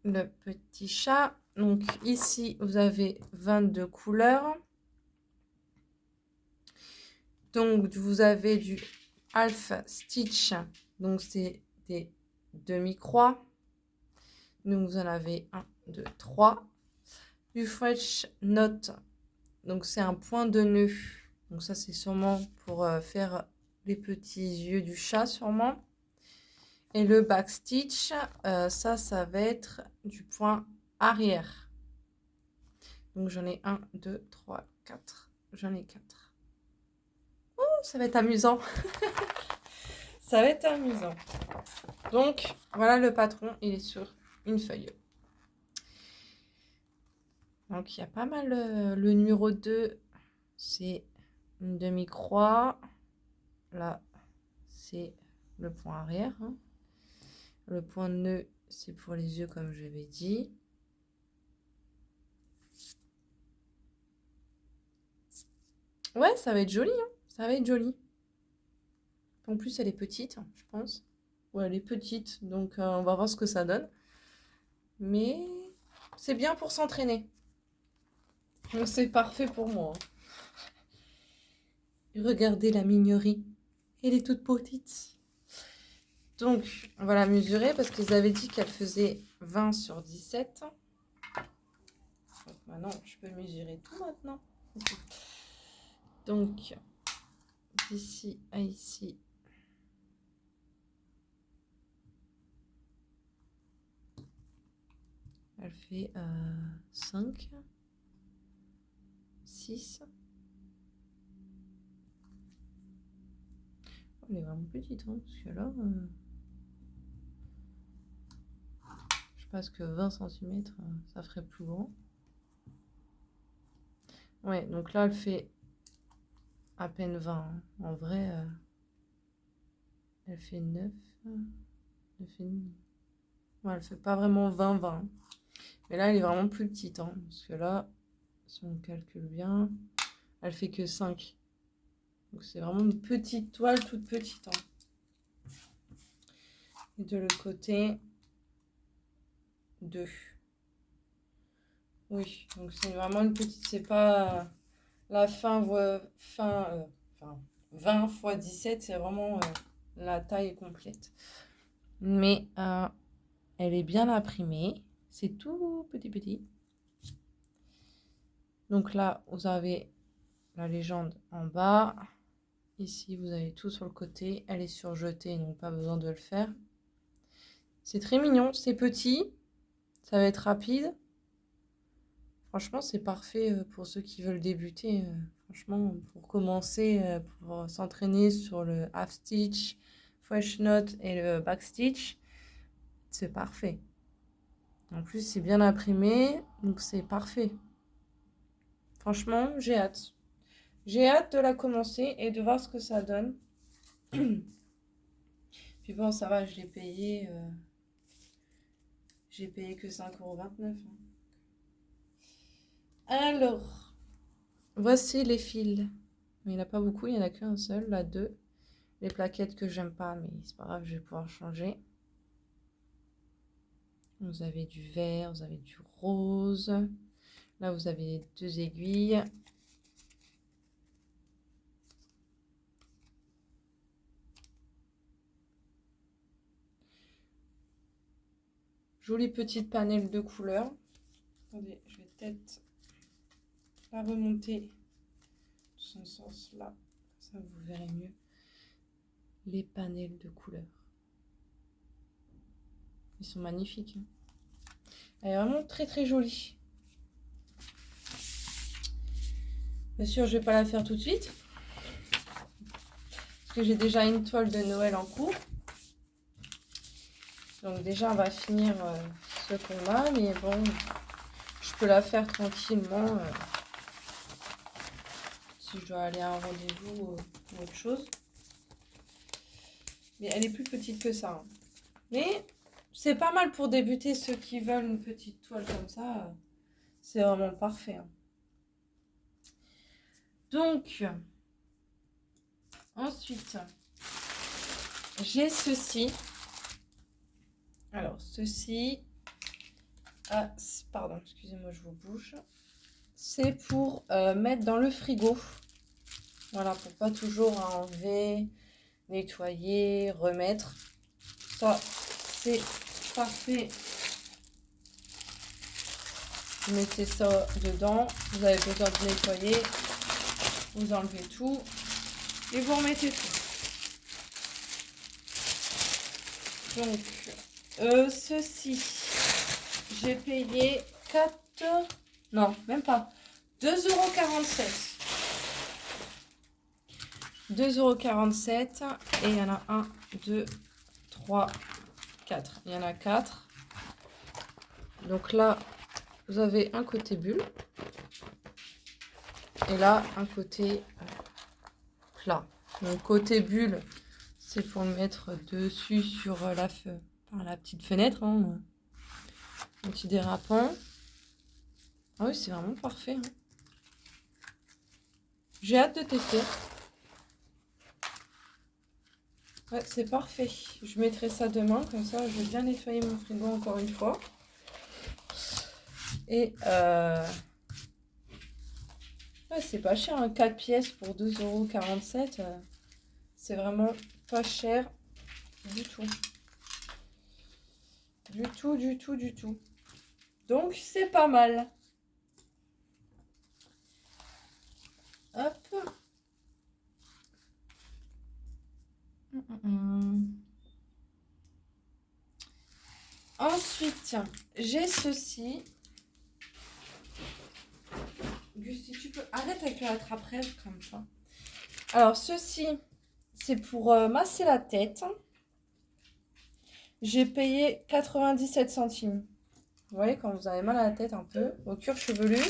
A: le petit chat. Donc ici, vous avez 22 couleurs. Donc vous avez du half stitch. Donc c'est des demi-croix. Donc vous en avez 1, 2, 3. Du French knot. Donc c'est un point de nœud. Donc ça c'est sûrement pour faire les petits yeux du chat sûrement. Et le back stitch, ça va être du point arrière. Donc j'en ai 1, 2, 3, 4. J'en ai 4. Oh, ça va être amusant. Ça va être amusant. Donc voilà le patron, il est sur une feuille. Donc il y a pas mal. Le numéro 2, c'est une demi-croix. Là, c'est le point arrière. Hein. Le point de nœud, c'est pour les yeux comme je l'avais dit. Ouais, ça va être joli. Hein. Ça va être joli. En plus, elle est petite, je pense. Ouais, elle est petite, donc on va voir ce que ça donne. Mais c'est bien pour s'entraîner. Donc c'est parfait pour moi. Regardez la mignerie. Elle est toute petite. Donc, on va la mesurer parce qu'ils avaient dit qu'elle faisait 20 sur 17. Donc maintenant, je peux mesurer tout maintenant. Donc, d'ici à ici. Elle fait 5, 6. Elle est vraiment petite, hein, parce que là, je pense que 20 cm, ça ferait plus grand. Ouais, donc là, elle fait à peine 20. Hein. En vrai, elle fait 9. Elle fait... Ouais, elle fait pas vraiment 20-20. Mais là, elle est vraiment plus petite. Hein, parce que là, si on calcule bien, elle fait que 5. Donc c'est vraiment une petite toile, toute petite. Hein. Et de l'autre côté, 2. Oui, donc c'est vraiment une petite, c'est pas la fin, 20 x 17, c'est vraiment la taille complète. Mais elle est bien imprimée, c'est tout petit. Donc là, vous avez la légende en bas. Ici, vous avez tout sur le côté. Elle est surjetée, donc pas besoin de le faire. C'est très mignon, c'est petit, ça va être rapide. Franchement, c'est parfait pour ceux qui veulent débuter. Franchement, pour commencer, pour s'entraîner sur le half stitch, fresh knot et le back stitch, c'est parfait. En plus, c'est bien imprimé, donc c'est parfait. Franchement, j'ai hâte. J'ai hâte de la commencer et de voir ce que ça donne. Puis bon, ça va, je l'ai payé. J'ai payé que 5,29 €. Hein. Alors, voici les fils. Il n'y en a pas beaucoup, il n'y en a qu'un seul, là 2. Les plaquettes que j'aime pas, mais c'est pas grave, je vais pouvoir changer. Vous avez du vert, vous avez du rose. Là, vous avez 2 aiguilles. Jolie petite panel de couleurs. Attendez, je vais peut-être la remonter de son sens là. Ça, vous verrez mieux les panels de couleurs. Ils sont magnifiques. Hein. Elle est vraiment très jolie. Bien sûr, je vais pas la faire tout de suite. Parce que j'ai déjà une toile de Noël en cours. Donc déjà, on va finir ce qu'on a. Mais bon, je peux la faire tranquillement. Si je dois aller à un rendez-vous ou autre chose. Mais elle est plus petite que ça. Hein. Mais c'est pas mal pour débuter ceux qui veulent une petite toile comme ça. C'est vraiment parfait. Hein. Donc, ensuite, j'ai ceci. Alors, ceci, Ah, pardon, excusez-moi, je vous bouge. C'est pour mettre dans le frigo. Voilà, pour pas toujours enlever, nettoyer, remettre. Ça, c'est parfait. Vous mettez ça dedans. Vous avez besoin de nettoyer. Vous enlevez tout. Et vous remettez tout. Donc, ceci, j'ai payé 4... Non, même pas. 2,47 €. 2,47 €. Et il y en a 1, 2, 3, 4. Il y en a 4. Donc là, vous avez un côté bulle. Et là, un côté plat. Donc côté bulle, c'est pour le mettre dessus sur la petite fenêtre. Hein. Anti-dérapant. Ah oui, c'est vraiment parfait. Hein. J'ai hâte de tester. Ouais, c'est parfait. Je mettrai ça demain, comme ça je vais bien nettoyer mon frigo encore une fois. Et ouais, c'est pas cher, hein, 4 pièces pour 2,47 €. C'est vraiment pas cher du tout. Du tout, du tout, du tout. Donc c'est pas mal. Hop. Ensuite, j'ai ceci. Gus, si tu peux, arrête avec le rattrape-rêve comme ça. Alors, ceci, c'est pour masser la tête. J'ai payé 97 centimes. Vous voyez, quand vous avez mal à la tête un peu, au cuir chevelu.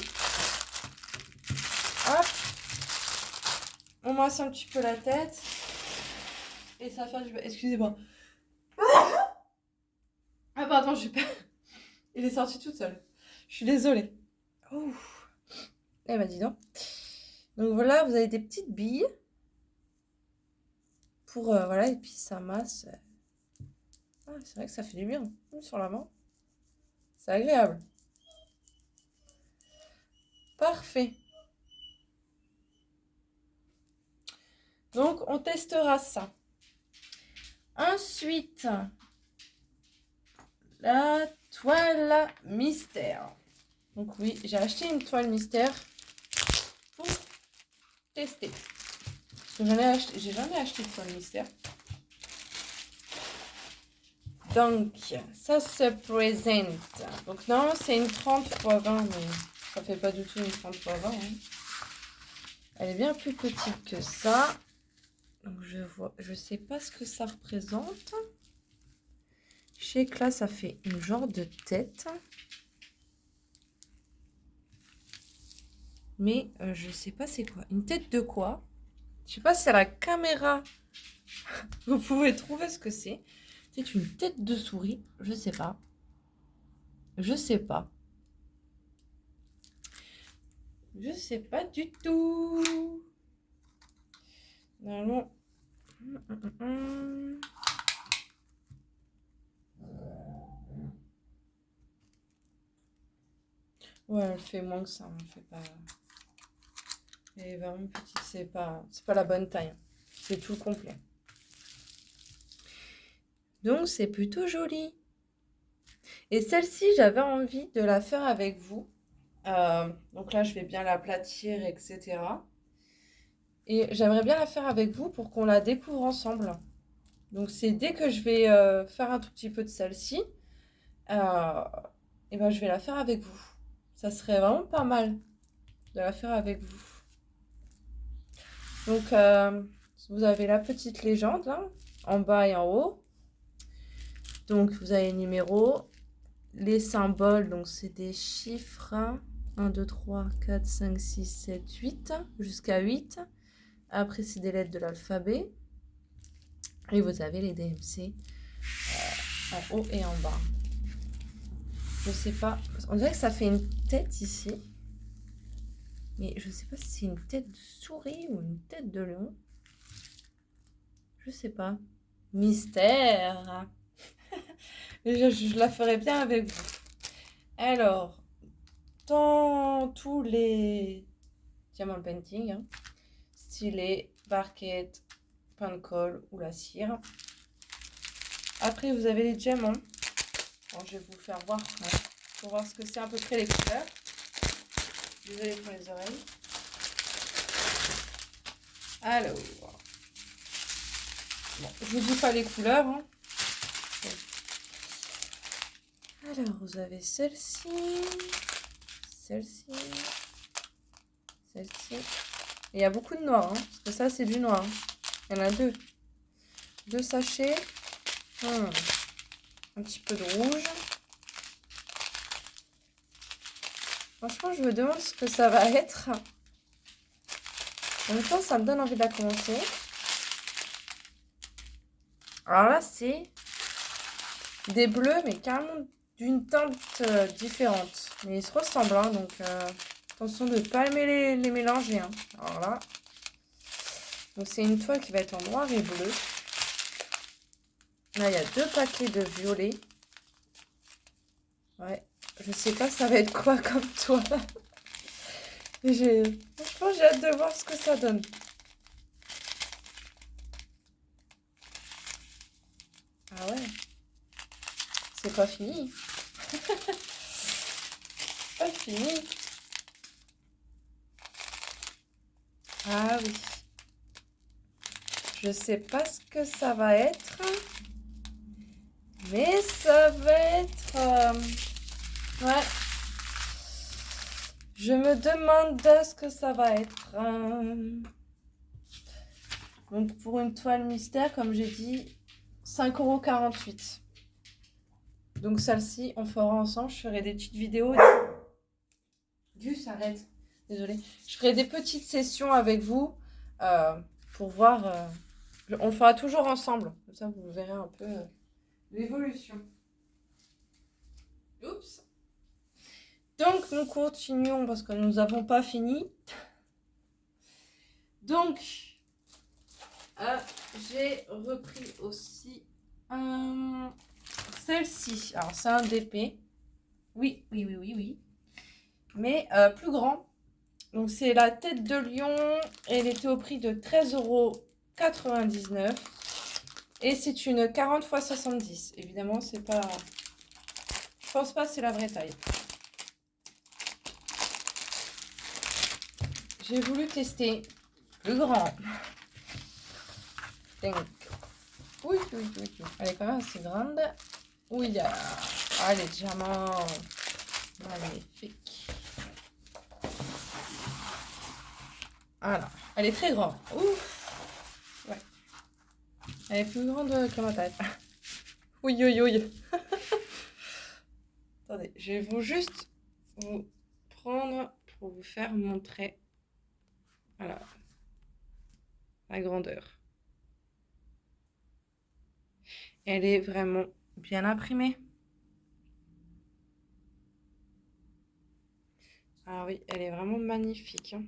A: Hop. On masse un petit peu la tête. Et ça va faire du... Excusez-moi. Ah pardon, j'ai pas... Il est sorti tout seul. Je suis désolée. Oh. Eh ben dis donc. Donc voilà, vous avez des petites billes. Pour, voilà, et puis ça masse. Ah, c'est vrai que ça fait du bien. Sur la main. C'est agréable. Parfait. Donc, on testera ça. Ensuite, la toile mystère. Donc oui, j'ai acheté une toile mystère pour tester. J'ai jamais acheté de toile mystère. Donc, ça se présente. Donc non, c'est une 30 x 20, mais ça fait pas du tout une 30 x 20. Hein. Elle est bien plus petite que ça. Donc je sais pas ce que ça représente. Je sais que là, ça fait une genre de tête. Mais je sais pas c'est quoi. Une tête de quoi? Je sais pas si à la caméra, vous pouvez trouver ce que c'est. C'est une tête de souris. Je sais pas. Je sais pas. Je sais pas du tout. Normalement. Ouais, elle fait moins que ça. Elle fait pas. Elle est vraiment petite. C'est pas la bonne taille. C'est tout complet. Donc, c'est plutôt joli. Et celle-ci, j'avais envie de la faire avec vous. Donc là, je vais bien l'aplatir, etc. Et j'aimerais bien la faire avec vous pour qu'on la découvre ensemble. Donc, c'est dès que je vais faire un tout petit peu de celle-ci, et ben, je vais la faire avec vous. Ça serait vraiment pas mal de la faire avec vous. Donc, vous avez la petite légende, là, en bas et en haut. Donc, vous avez les numéros, les symboles, donc c'est des chiffres 1, 2, 3, 4, 5, 6, 7, 8, jusqu'à 8. Après, c'est des lettres de l'alphabet. Et vous avez les DMC en haut et en bas. Je sais pas, on dirait que ça fait une tête ici. Mais je sais pas si c'est une tête de souris ou une tête de lion. Je sais pas. Mystère. Je la ferai bien avec vous. Alors, dans tous les diamant painting, hein, stylet, barquette, pain de colle ou la cire. Après, vous avez les diamants. Bon, je vais vous faire voir pour voir ce que c'est à peu près les couleurs. Désolée pour les oreilles. Alors, bon, je vous dis pas les couleurs. Hein. Bon. Alors, vous avez celle-ci, celle-ci, celle-ci. Il y a beaucoup de noir, hein, parce que ça, c'est du noir. Hein. Il y en a deux. Deux sachets. Un petit peu de rouge. Franchement, je me demande ce que ça va être. En même temps, ça me donne envie de la commencer. Alors là, c'est des bleus, mais carrément d'une teinte différente. Mais ils se ressemblent, hein, donc attention de ne pas les mélanger. Hein. Alors là, donc c'est une toile qui va être en noir et bleu. Là, il y a 2 paquets de violet. Ouais, je sais pas ça va être quoi comme toile. Franchement, j'ai hâte de voir ce que ça donne. Ah ouais, c'est pas fini. Pas fini. Ah oui. Je sais pas ce que ça va être. Mais ça va être... ouais. Je me demande ce que ça va être. Donc pour une toile mystère, comme j'ai dit, 5,48 €. Donc celle-ci, on fera ensemble. Je ferai des petites vidéos. Gus, arrête. Désolée. Je ferai des petites sessions avec vous pour voir. On le fera toujours ensemble. Comme ça, vous verrez un peu l'évolution. Oups. Donc, nous continuons parce que nous n'avons pas fini. Donc, j'ai repris aussi celle-ci. Alors, c'est un DP. Oui. Mais plus grand. Donc, c'est la tête de lion. Elle était au prix de 13,99 €. Et c'est une 40 x 70. Évidemment, c'est pas... Je pense pas que c'est la vraie taille. J'ai voulu tester plus grand. Donc, oui. Elle est quand même assez grande. Oui, ah, les diamants. Magnifique. Voilà. Elle est très grande. Ouf. Ouais. Elle est plus grande que ma taille. Oui. Attendez, je vais juste vous prendre pour vous faire montrer. Voilà. La grandeur. Elle est vraiment bien imprimée. Ah oui, elle est vraiment magnifique. Hein.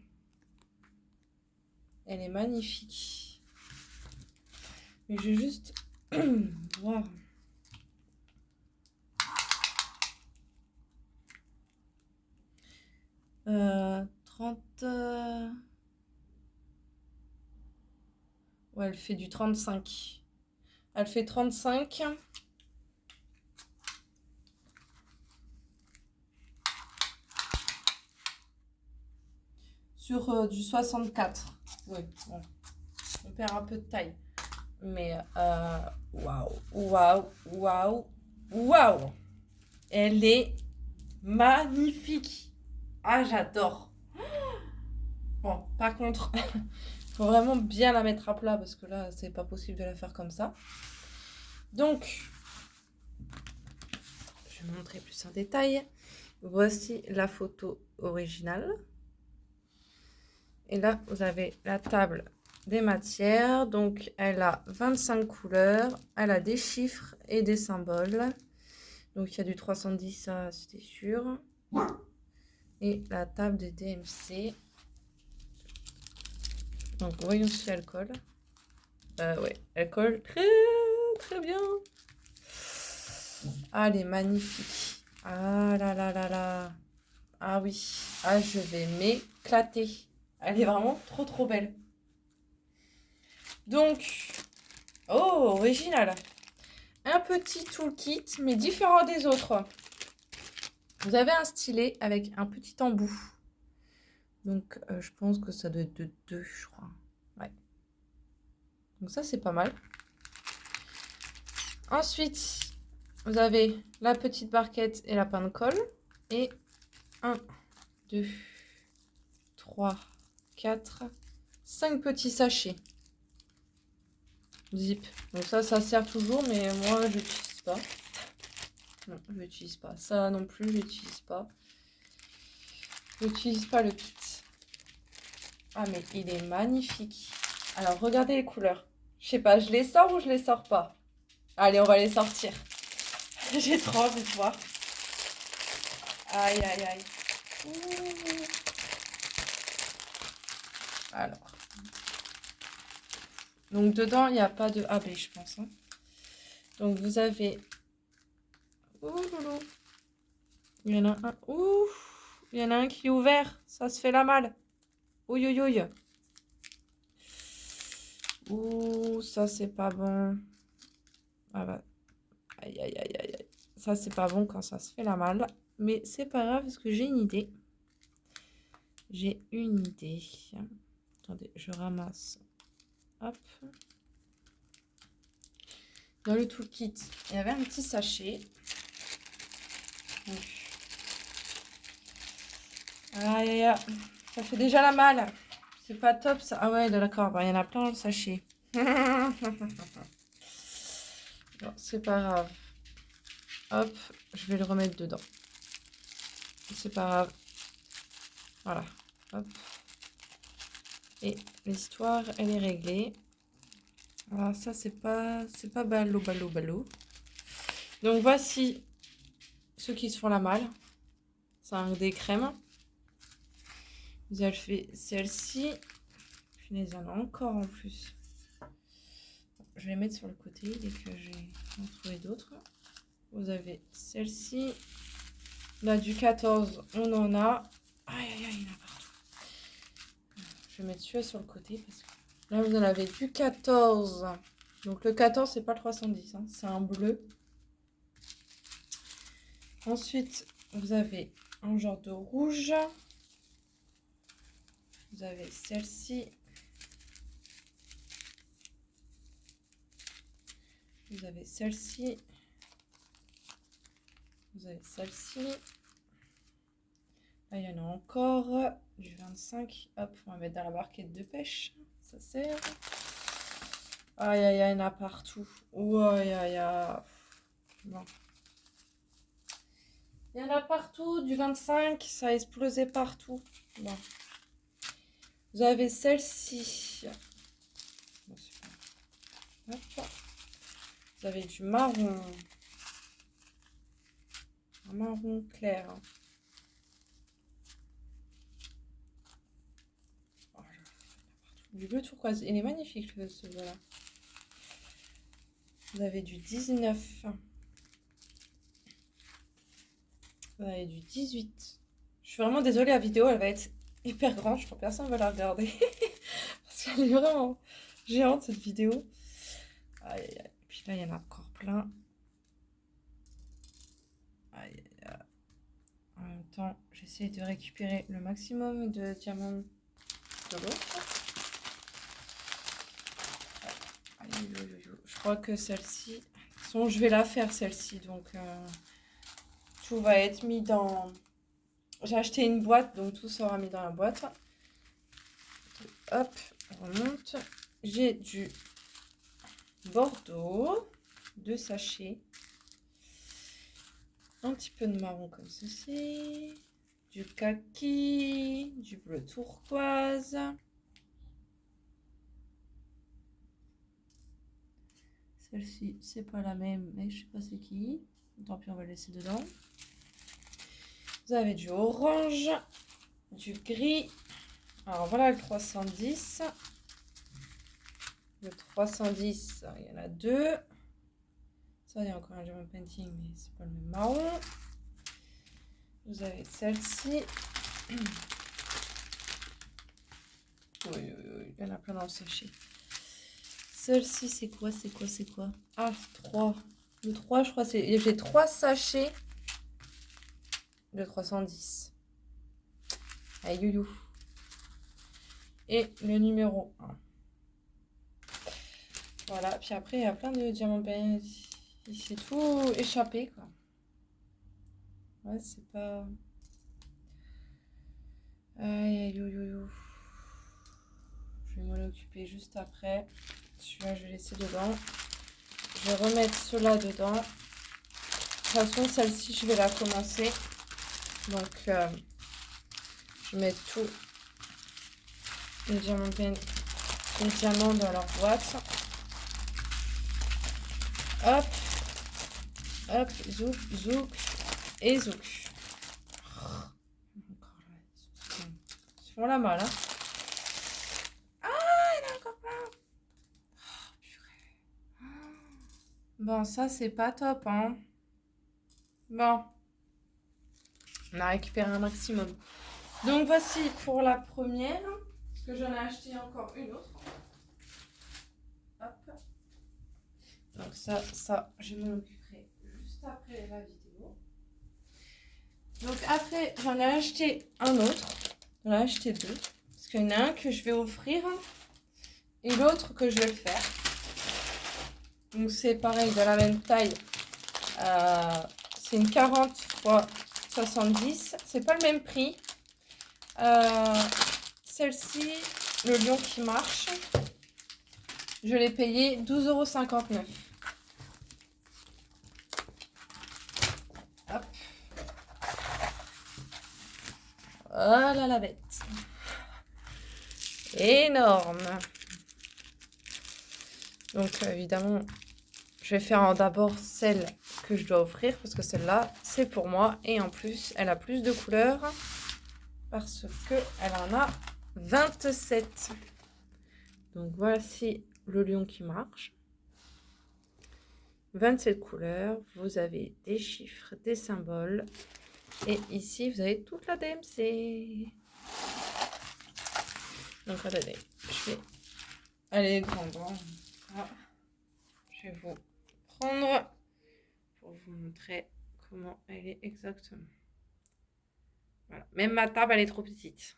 A: Elle est magnifique. Mais je vais juste voir. Euh, 30... Ouais, elle fait du 35. Elle fait 35. Sur du 64. Oui, bon. On perd un peu de taille. Mais waouh. Elle est magnifique. Ah, j'adore. Bon, par contre, il faut vraiment bien la mettre à plat parce que là, c'est pas possible de la faire comme ça. Donc, je vais montrer plus en détail. Voici la photo originale. Et là, vous avez la table des matières. Donc, elle a 25 couleurs. Elle a des chiffres et des symboles. Donc, il y a du 310, ça, c'était sûr. Et la table de DMC. Donc, voyons si elle colle. Ouais, elle colle très bien. Ah, elle est magnifique. Ah là là là là. Ah oui. Ah, je vais m'éclater. Elle est vraiment trop trop belle. Donc, oh, original. Un petit toolkit, mais différent des autres. Vous avez un stylet avec un petit embout. Donc, je pense que ça doit être de 2, je crois. Ouais. Donc ça, c'est pas mal. Ensuite, vous avez la petite barquette et la pain de colle. Et 1, 2, 3, 4, 5 petits sachets. Zip. Donc ça sert toujours, mais moi, je n'utilise pas. Non, je n'utilise pas. Ça non plus, je n'utilise pas. Je n'utilise pas le kit. Ah, mais il est magnifique. Alors, regardez les couleurs. Je sais pas, je les sors ou je les sors pas? Allez, on va les sortir. J'ai trop envie de voir. Aïe, aïe, aïe. Ouh. Alors. Donc, dedans, il n'y a pas de AB, je pense. Hein. Donc, vous avez... Ouh, loulou. Il y en a un... Ouh. Il y en a un qui est ouvert. Ça se fait la malle. Ouille, ouille, ouille. Ouh, ça, c'est pas bon. Ah bah. Aïe, aïe, aïe, aïe, aïe. Ça, c'est pas bon quand ça se fait la malle. Mais c'est pas grave parce que j'ai une idée. J'ai une idée. Attendez, je ramasse. Hop. Dans le toolkit, il y avait un petit sachet. Donc. Aïe, aïe, aïe. Ça fait déjà la malle. C'est pas top ça. Ah ouais, d'accord. Bah, il y en a plein dans le sachet. Non, c'est pas grave. Hop, je vais le remettre dedans. C'est pas grave. Voilà. Hop. Et l'histoire, elle est réglée. Alors ça, c'est pas ballot, ballot, ballot. Donc voici ceux qui se font la malle. C'est un des crèmes. Vous avez fait celle-ci. Punaise, il y en a encore en plus. Je vais les mettre sur le côté dès que j'ai trouvé d'autres. Vous avez celle-ci. Là, du 14, on en a. Aïe, aïe, aïe, il y en a partout. Je vais mettre celui-là sur le côté parce que là, vous en avez du 14. Donc, le 14, c'est pas le 310, hein, c'est un bleu. Ensuite, vous avez un genre de rouge. Vous avez celle-ci. Vous avez celle-ci. Vous avez celle-ci. Là, il y en a encore du 25. Hop, on va mettre dans la barquette de pêche. Ça sert. Aïe, aïe, aïe, il y en a partout. Aïe, aïe, aïe. Bon. Il y en a partout. Du 25, ça a explosé partout. Bon. Vous avez celle-ci. Bon, hop. Vous avez du marron. Un marron clair. Oh, du bleu turquoise. Il est magnifique ce bleu-là. Vous avez du 19. Vous avez du 18. Je suis vraiment désolée, la vidéo, elle va être hyper grande. Je crois que personne ne va la regarder. Parce qu'elle est vraiment géante, cette vidéo. Aïe, aïe, aïe. Et puis là, il y en a encore plein. Aïe, aïe, aïe. En même temps, j'essaie de récupérer le maximum de diamants de l'autre. Je crois que celle-ci... De toute façon, je vais la faire, celle-ci. Donc, tout va être mis dans... J'ai acheté une boîte, donc tout sera mis dans la boîte. Hop, on remonte. J'ai du bordeaux, 2 sachets. Un petit peu de marron comme ceci. Du kaki, du bleu turquoise. Celle-ci, c'est pas la même, mais je sais pas c'est qui. Tant pis, on va le laisser dedans. Vous avez du orange, du gris. Alors voilà le 310. Le 310, il y en a 2. Ça, il y a encore un diamond painting, mais c'est pas le même marron. Vous avez celle-ci. Oui, il y en a plein dans le sachet. Celle-ci, c'est quoi? Ah, 3. Le 3, je crois, j'ai 3 sachets de 310. Aïe, youyou. Et le numéro 1. Voilà, puis après, il y a plein de diamants peignés. C'est tout échappé, quoi. Ouais, c'est pas... Aïe, aïe, youyou. Je vais m'en occuper juste après. Celui-là, je vais laisser dedans. Je vais remettre ceux-là dedans. De toute façon, celle-ci, je vais la commencer. Donc, je mets tous les diamants dans leur boîte. Hop, hop, zouk, zouk et zouk. Encore là, ils se font la malle, hein. Ah, il y en a encore plein. Oh, purée. Bon, ça, c'est pas top, hein. Bon, on a récupéré un maximum. Donc, voici pour la première. Parce que j'en ai acheté encore une autre. Hop. Donc ça, je m'en occuperai juste après la vidéo. Donc après, j'en ai acheté un autre. J'en ai acheté 2. Parce qu'il y en a un que je vais offrir et l'autre que je vais faire. Donc c'est pareil, de la même taille. C'est une 40 x 70. C'est pas le même prix. Celle-ci, le lion qui marche, je l'ai payé 12,59 €. Hop. Voilà la bête. Énorme. Donc évidemment, je vais faire d'abord celle que je dois offrir parce que celle-là, c'est pour moi. Et en plus, elle a plus de couleurs parce qu'elle en a 27. Donc voici le lion qui marche. 27 couleurs. Vous avez des chiffres, des symboles. Et ici, vous avez toute la DMC. Donc attendez, je vais aller grande. Ah. Je vais vous prendre pour vous montrer comment elle est exactement. Voilà. Même ma table, elle est trop petite.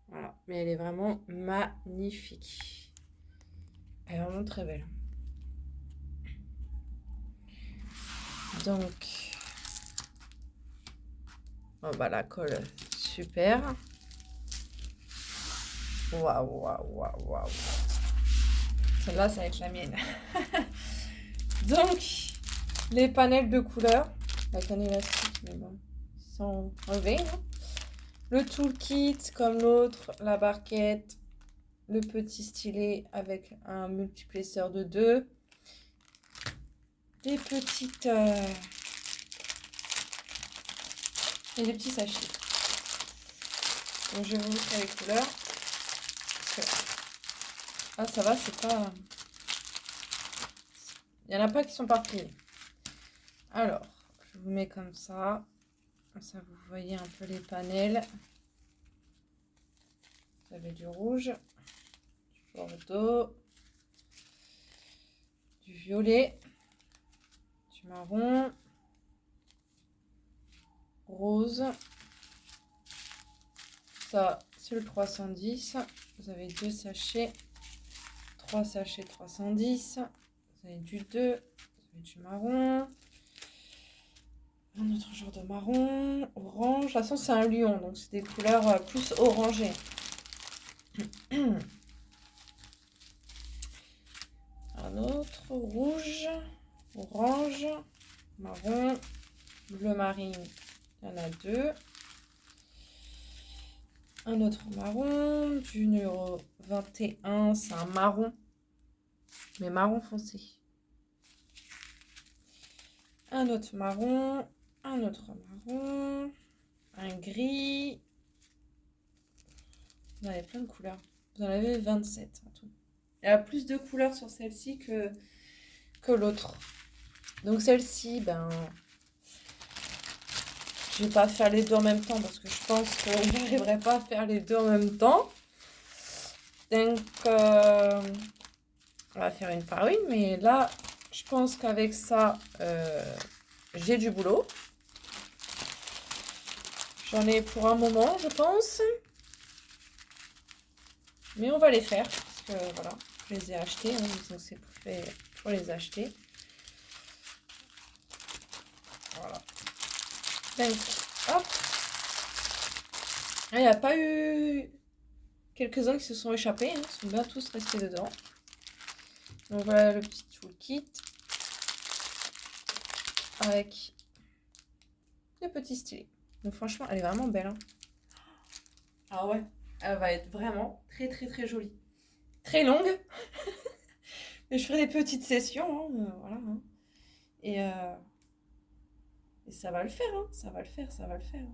A: Voilà. Mais elle est vraiment magnifique. Elle est vraiment très belle. Donc, oh bah la colle, super. Waouh, waouh, waouh, waouh. Celle-là, ça va être la mienne. Donc, les panels de couleurs, avec un élastique, mais bon, sans enlever. Hein. Le toolkit, comme l'autre, la barquette, le petit stylet avec un multiplesseur de 2. Des petites... et des petits sachets. Donc, je vais vous montrer les couleurs. Ah, ça va, c'est pas... Il n'y en a pas qui sont pas pliés. Alors, je vous mets comme ça. Comme ça, vous voyez un peu les panels. Vous avez du rouge, du bordeaux, du violet, du marron, rose. Ça, c'est le 310. Vous avez 2 sachets. 3 sachets 310. Vous avez du 2. Vous avez du marron. Un autre genre de marron. Orange. De toute façon, c'est un lion. Donc, c'est des couleurs plus orangées. Un autre rouge. Orange. Marron. Bleu marine. Il y en a 2. Un autre marron, du numéro 21, c'est un marron, mais marron foncé. Un autre marron, un autre marron, un gris. Vous en avez plein de couleurs. Vous en avez 27 en tout. Il y a plus de couleurs sur celle-ci que l'autre. Donc celle-ci, ben, Je vais pas faire les deux en même temps parce que je pense que je n'arriverai pas à faire les deux en même temps. Donc, on va faire une par une. Mais là, je pense qu'avec ça, j'ai du boulot. J'en ai pour un moment, je pense. Mais on va les faire. Parce que voilà, je les ai achetés. Hein, donc c'est fait pour les acheter. Voilà. Donc, hop. Il n'y a pas eu quelques-uns qui se sont échappés. Hein, ils sont bien tous restés dedans. Donc voilà le petit toolkit. Avec des petits stylés. Donc franchement, elle est vraiment belle. Hein. Ah ouais, elle va être vraiment très très très jolie. Très longue. Mais je ferai des petites sessions. Hein, voilà. Hein. Et ça va le faire. Hein. Ça va le faire, ça va le faire.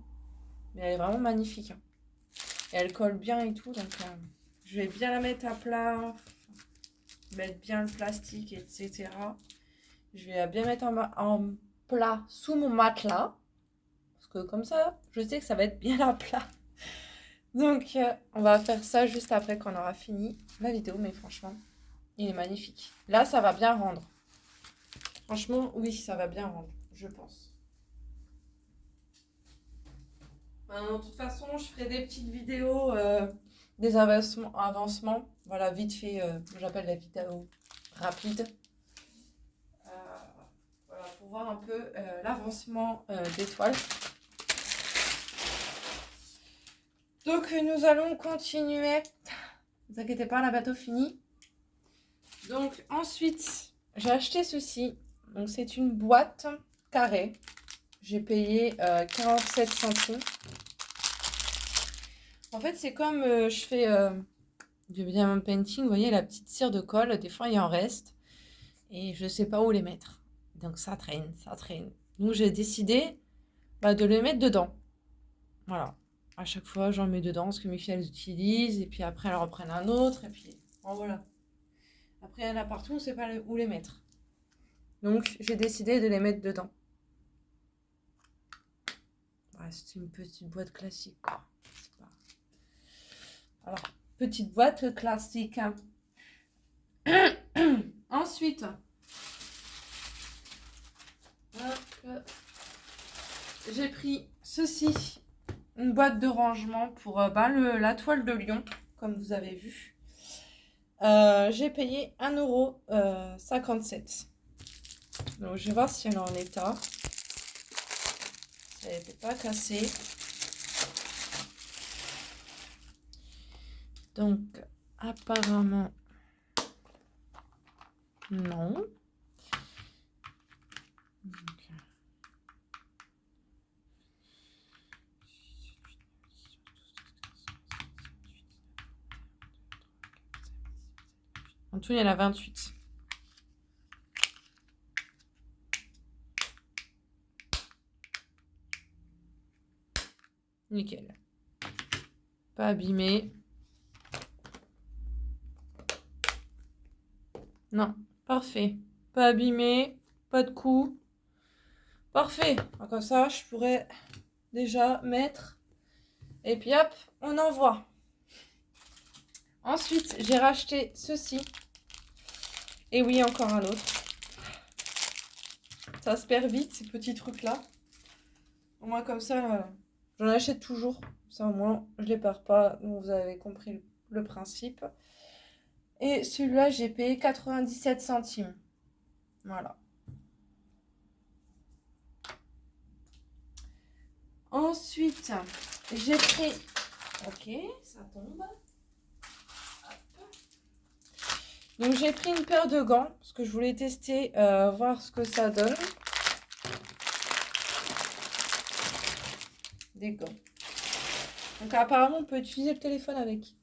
A: Mais elle est vraiment magnifique. Hein. Et elle colle bien et tout. Donc je vais bien la mettre à plat. Mettre bien le plastique, etc. Je vais la bien mettre en plat sous mon matelas. Parce que comme ça, je sais que ça va être bien à plat. Donc, on va faire ça juste après qu'on aura fini la vidéo. Mais franchement, il est magnifique. Là, ça va bien rendre. Franchement, oui, ça va bien rendre, je pense. De toute façon, je ferai des petites vidéos, des avancements. Voilà, vite fait, j'appelle la vidéo rapide. Voilà, pour voir un peu l'avancement des toiles. Donc, nous allons continuer. Ne vous inquiétez pas, la bateau fini. Donc, ensuite, j'ai acheté ceci. Donc, c'est une boîte carrée. J'ai payé 47 centimes. En fait, c'est comme je fais du diamond painting. Vous voyez, la petite cire de colle. Des fois, il en reste. Et je ne sais pas où les mettre. Donc, ça traîne, ça traîne. Donc, j'ai décidé de les mettre dedans. Voilà. À chaque fois, j'en mets dedans ce que mes filles elles utilisent. Et puis après, elles reprennent un autre. Et puis, bon, voilà. Après, il y en a partout, on ne sait pas où les mettre. Donc, j'ai décidé de les mettre dedans. Voilà, c'est une petite boîte classique, quoi. Alors, petite boîte classique. Hein. Ensuite, j'ai pris ceci. Une boîte de rangement pour la toile de lion, comme vous avez vu. J'ai payé 1,57 €. Donc, je vais voir si elle est en état. Si elle n'était pas cassée. Donc, apparemment, non. Donc, en tout, il y en a 28. Nickel. Pas abîmé. Non, parfait. Pas abîmé, pas de coup. Parfait. Comme ça, je pourrais déjà mettre. Et puis hop, on envoie. Ensuite, j'ai racheté ceci. Et oui, encore un autre. Ça se perd vite, ces petits trucs-là. Au moins, comme ça, j'en achète toujours. Ça, au moins, je les perds pas. Donc, vous avez compris le principe. Et celui-là, j'ai payé 97 centimes. Voilà. Ensuite, j'ai pris... Ok, ça tombe. Donc, j'ai pris une paire de gants parce que je voulais tester, voir ce que ça donne. Des gants. Donc, apparemment, on peut utiliser le téléphone avec.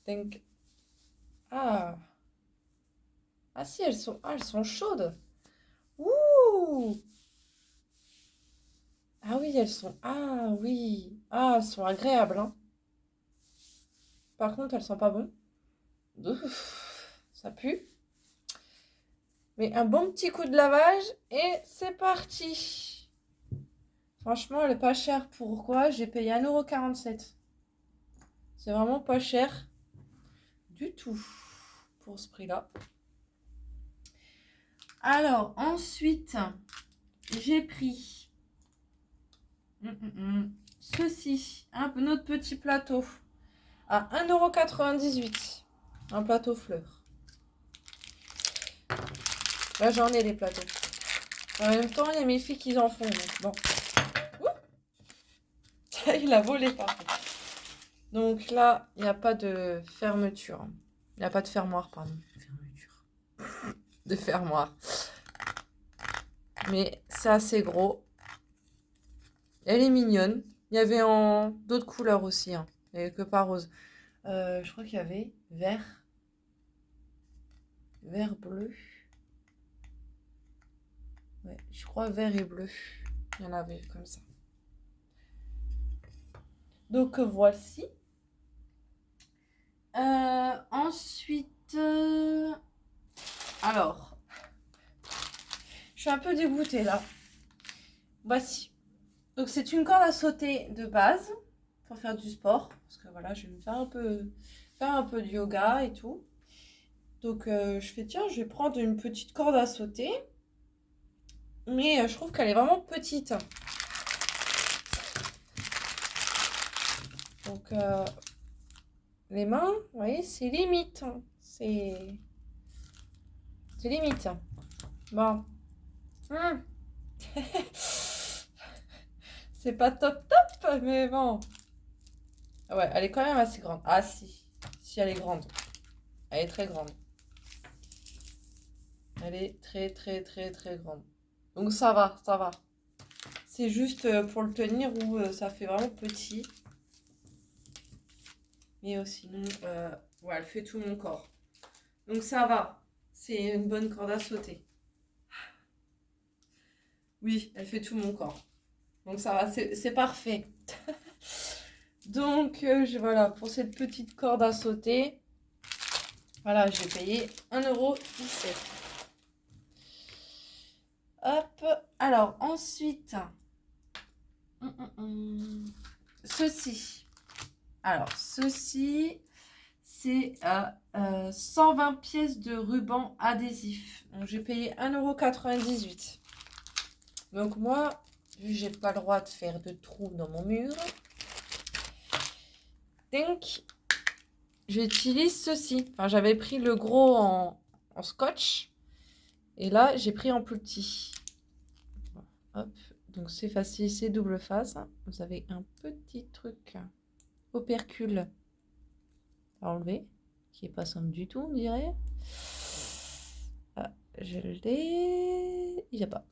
A: Donc, ah si, elles sont chaudes. Ouh! Ah oui, elles sont... Ah oui. Ah, elles sont agréables, hein. Par contre, elles sont pas bonnes. Ouf, ça pue. Mais un bon petit coup de lavage et c'est parti. Franchement, elle est pas chère. Pourquoi? J'ai payé 1,47 €. C'est vraiment pas cher du tout pour ce prix-là. Alors, ensuite, j'ai pris ceci, notre petit plateau à 1,98 €. Un plateau fleur. Là, j'en ai des plateaux. En même temps, il y a mes filles qui en font. Donc bon. Il a volé, par contre. Donc là, il n'y a pas de fermeture. Il n'y a pas de fermoir, pardon. Fermeture. De fermoir. Mais c'est assez gros. Elle est mignonne. Il y avait en d'autres couleurs aussi. Hein. Il n'y avait que pas rose. Je crois qu'il y avait vert. Vert bleu. Ouais, je crois vert et bleu. Il y en avait comme ça. Donc voici. Ensuite, alors, je suis un peu dégoûtée là. Voici. Donc c'est une corde à sauter de base pour faire du sport. Parce que voilà, je vais me faire un peu de yoga et tout. Donc je fais, tiens, je vais prendre une petite corde à sauter. Mais je trouve qu'elle est vraiment petite. Donc les mains, vous voyez, c'est limite. C'est limite. Bon. C'est pas top, mais bon. Ouais, elle est quand même assez grande. Ah si, si elle est grande. Elle est très grande. Elle est très, très, très, très grande. Donc ça va, ça va. C'est juste pour le tenir où ça fait vraiment petit. Mais sinon, ouais, elle fait tout mon corps. Donc ça va. C'est une bonne corde à sauter. Oui, elle fait tout mon corps. Donc ça va, c'est parfait. Donc voilà, pour cette petite corde à sauter, voilà, j'ai payé 1,17 €. Hop, alors ensuite, ceci. Alors, ceci, c'est 120 pièces de ruban adhésif. Donc, j'ai payé 1,98 €. Donc, moi, vu que j'ai pas le droit de faire de trous dans mon mur, donc, j'utilise ceci. Enfin, j'avais pris le gros en scotch. Et là, j'ai pris en plus petit. Hop. Donc, c'est facile, c'est double face. Vous avez un petit truc opercule à enlever, qui est pas simple du tout, on dirait. Ah, je l'ai. Il n'y a pas.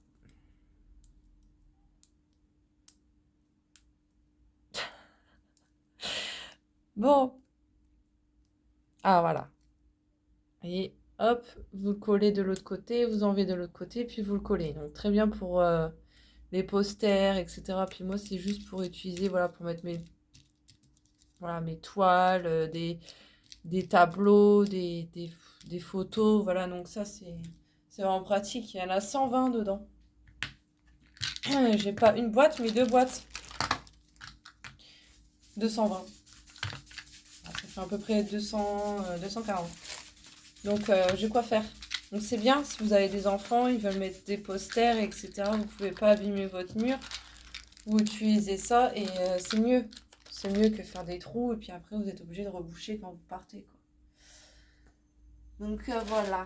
A: Bon. Ah, voilà. Et hop, vous le collez de l'autre côté, vous enlevez de l'autre côté, puis vous le collez. Donc, très bien pour les posters, etc. Puis moi, c'est juste pour utiliser, voilà, pour mettre mes toiles, des tableaux, des photos. Voilà, donc ça, c'est vraiment pratique. Il y en a 120 dedans. J'ai pas une boîte, mais 2 boîtes. 220. Ça fait à peu près 240. Donc, j'ai quoi faire. Donc, c'est bien si vous avez des enfants, ils veulent mettre des posters, etc. Vous pouvez pas abîmer votre mur. Vous utilisez ça et c'est mieux. C'est mieux que faire des trous et puis après, vous êtes obligé de reboucher quand vous partez, quoi. Donc, voilà.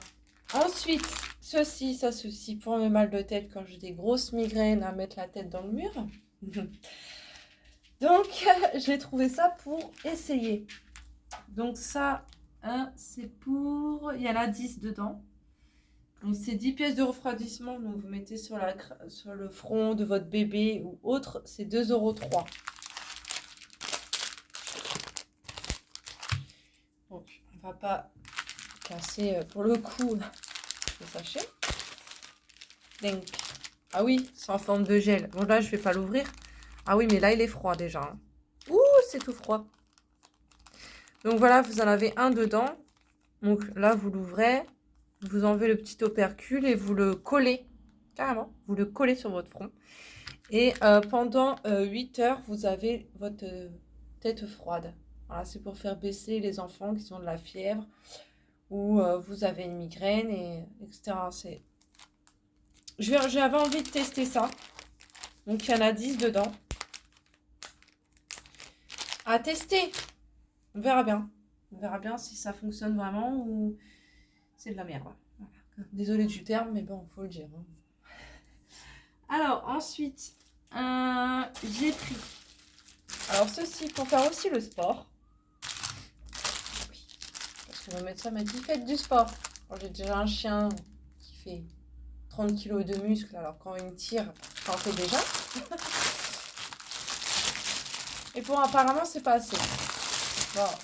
A: Ensuite, ceci pour mes mal de tête quand j'ai des grosses migraines à mettre la tête dans le mur. Donc, j'ai trouvé ça pour essayer. Donc ça, c'est pour... Il y en a 10 dedans. Donc c'est 10 pièces de refroidissement. Donc vous mettez sur le front de votre bébé ou autre. C'est 2,03 €. Donc on va pas casser pour le coup le sachet. Donc, ah oui, c'est en forme de gel. Bon là, je vais pas l'ouvrir. Ah oui, mais là, il est froid déjà. Hein. Ouh, c'est tout froid. Donc voilà, vous en avez un dedans. Donc là, vous l'ouvrez, vous enlevez le petit opercule et vous le collez, carrément, vous le collez sur votre front. Et pendant 8 heures, vous avez votre tête froide. Voilà, c'est pour faire baisser les enfants qui ont de la fièvre ou vous avez une migraine, etc. J'avais envie de tester ça. Donc, il y en a 10 dedans. À tester. On verra bien. On verra bien si ça fonctionne vraiment ou c'est de la merde. Voilà. Désolée du terme, mais bon, faut le dire. Hein. Alors, ensuite, j'ai pris. Alors, ceci pour faire aussi le sport. Oui. Parce que mon médecin m'a dit faites du sport. Bon, j'ai déjà un chien qui fait 30 kilos de muscles, alors quand il me tire, j'en fais déjà. Et pour apparemment, c'est pas assez. Voilà.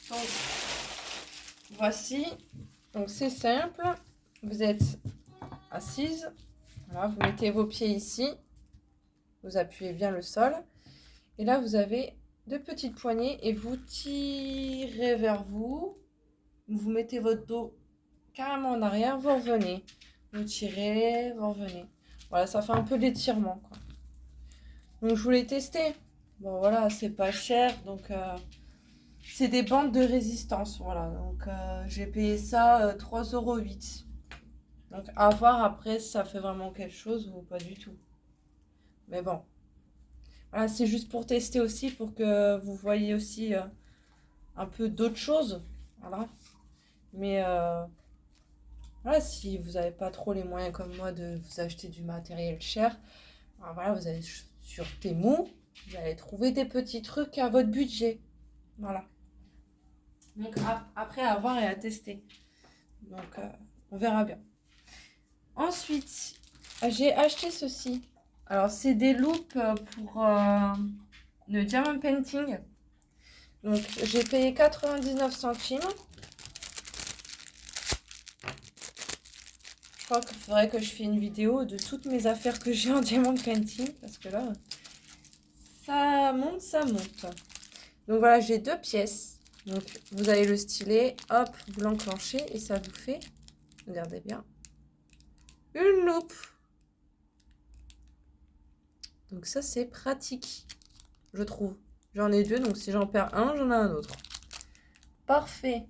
A: Donc, voici. Donc, c'est simple. Vous êtes assise. Voilà, vous mettez vos pieds ici. Vous appuyez bien le sol. Et là, vous avez deux petites poignées et vous tirez vers vous. Vous mettez votre dos carrément en arrière. Vous revenez. Vous tirez, vous revenez. Voilà, ça fait un peu d'étirement, quoi. Donc, je voulais tester. Bon, voilà, c'est pas cher. Donc, c'est des bandes de résistance. Voilà, donc j'ai payé ça 3,08 €. Donc, à voir après si ça fait vraiment quelque chose ou pas du tout. Mais bon. Voilà, c'est juste pour tester aussi, pour que vous voyez aussi un peu d'autres choses. Voilà. Mais voilà, si vous n'avez pas trop les moyens comme moi de vous acheter du matériel cher, alors voilà, vous allez sur Temu, vous allez trouver des petits trucs à votre budget. Voilà. Donc après, à voir et à tester. Donc on verra bien. Ensuite, j'ai acheté ceci. Alors, c'est des loupes pour le diamond painting. Donc, j'ai payé 99 centimes. Je crois qu'il faudrait que je fasse une vidéo de toutes mes affaires que j'ai en diamond painting. Parce que là, ça monte, ça monte. Donc, voilà, j'ai 2 pièces. Donc, vous avez le stylet. Hop, vous l'enclenchez et ça vous fait, regardez bien, une loupe. Donc, ça, c'est pratique, je trouve. J'en ai 2, donc si j'en perds un, j'en ai un autre. Parfait.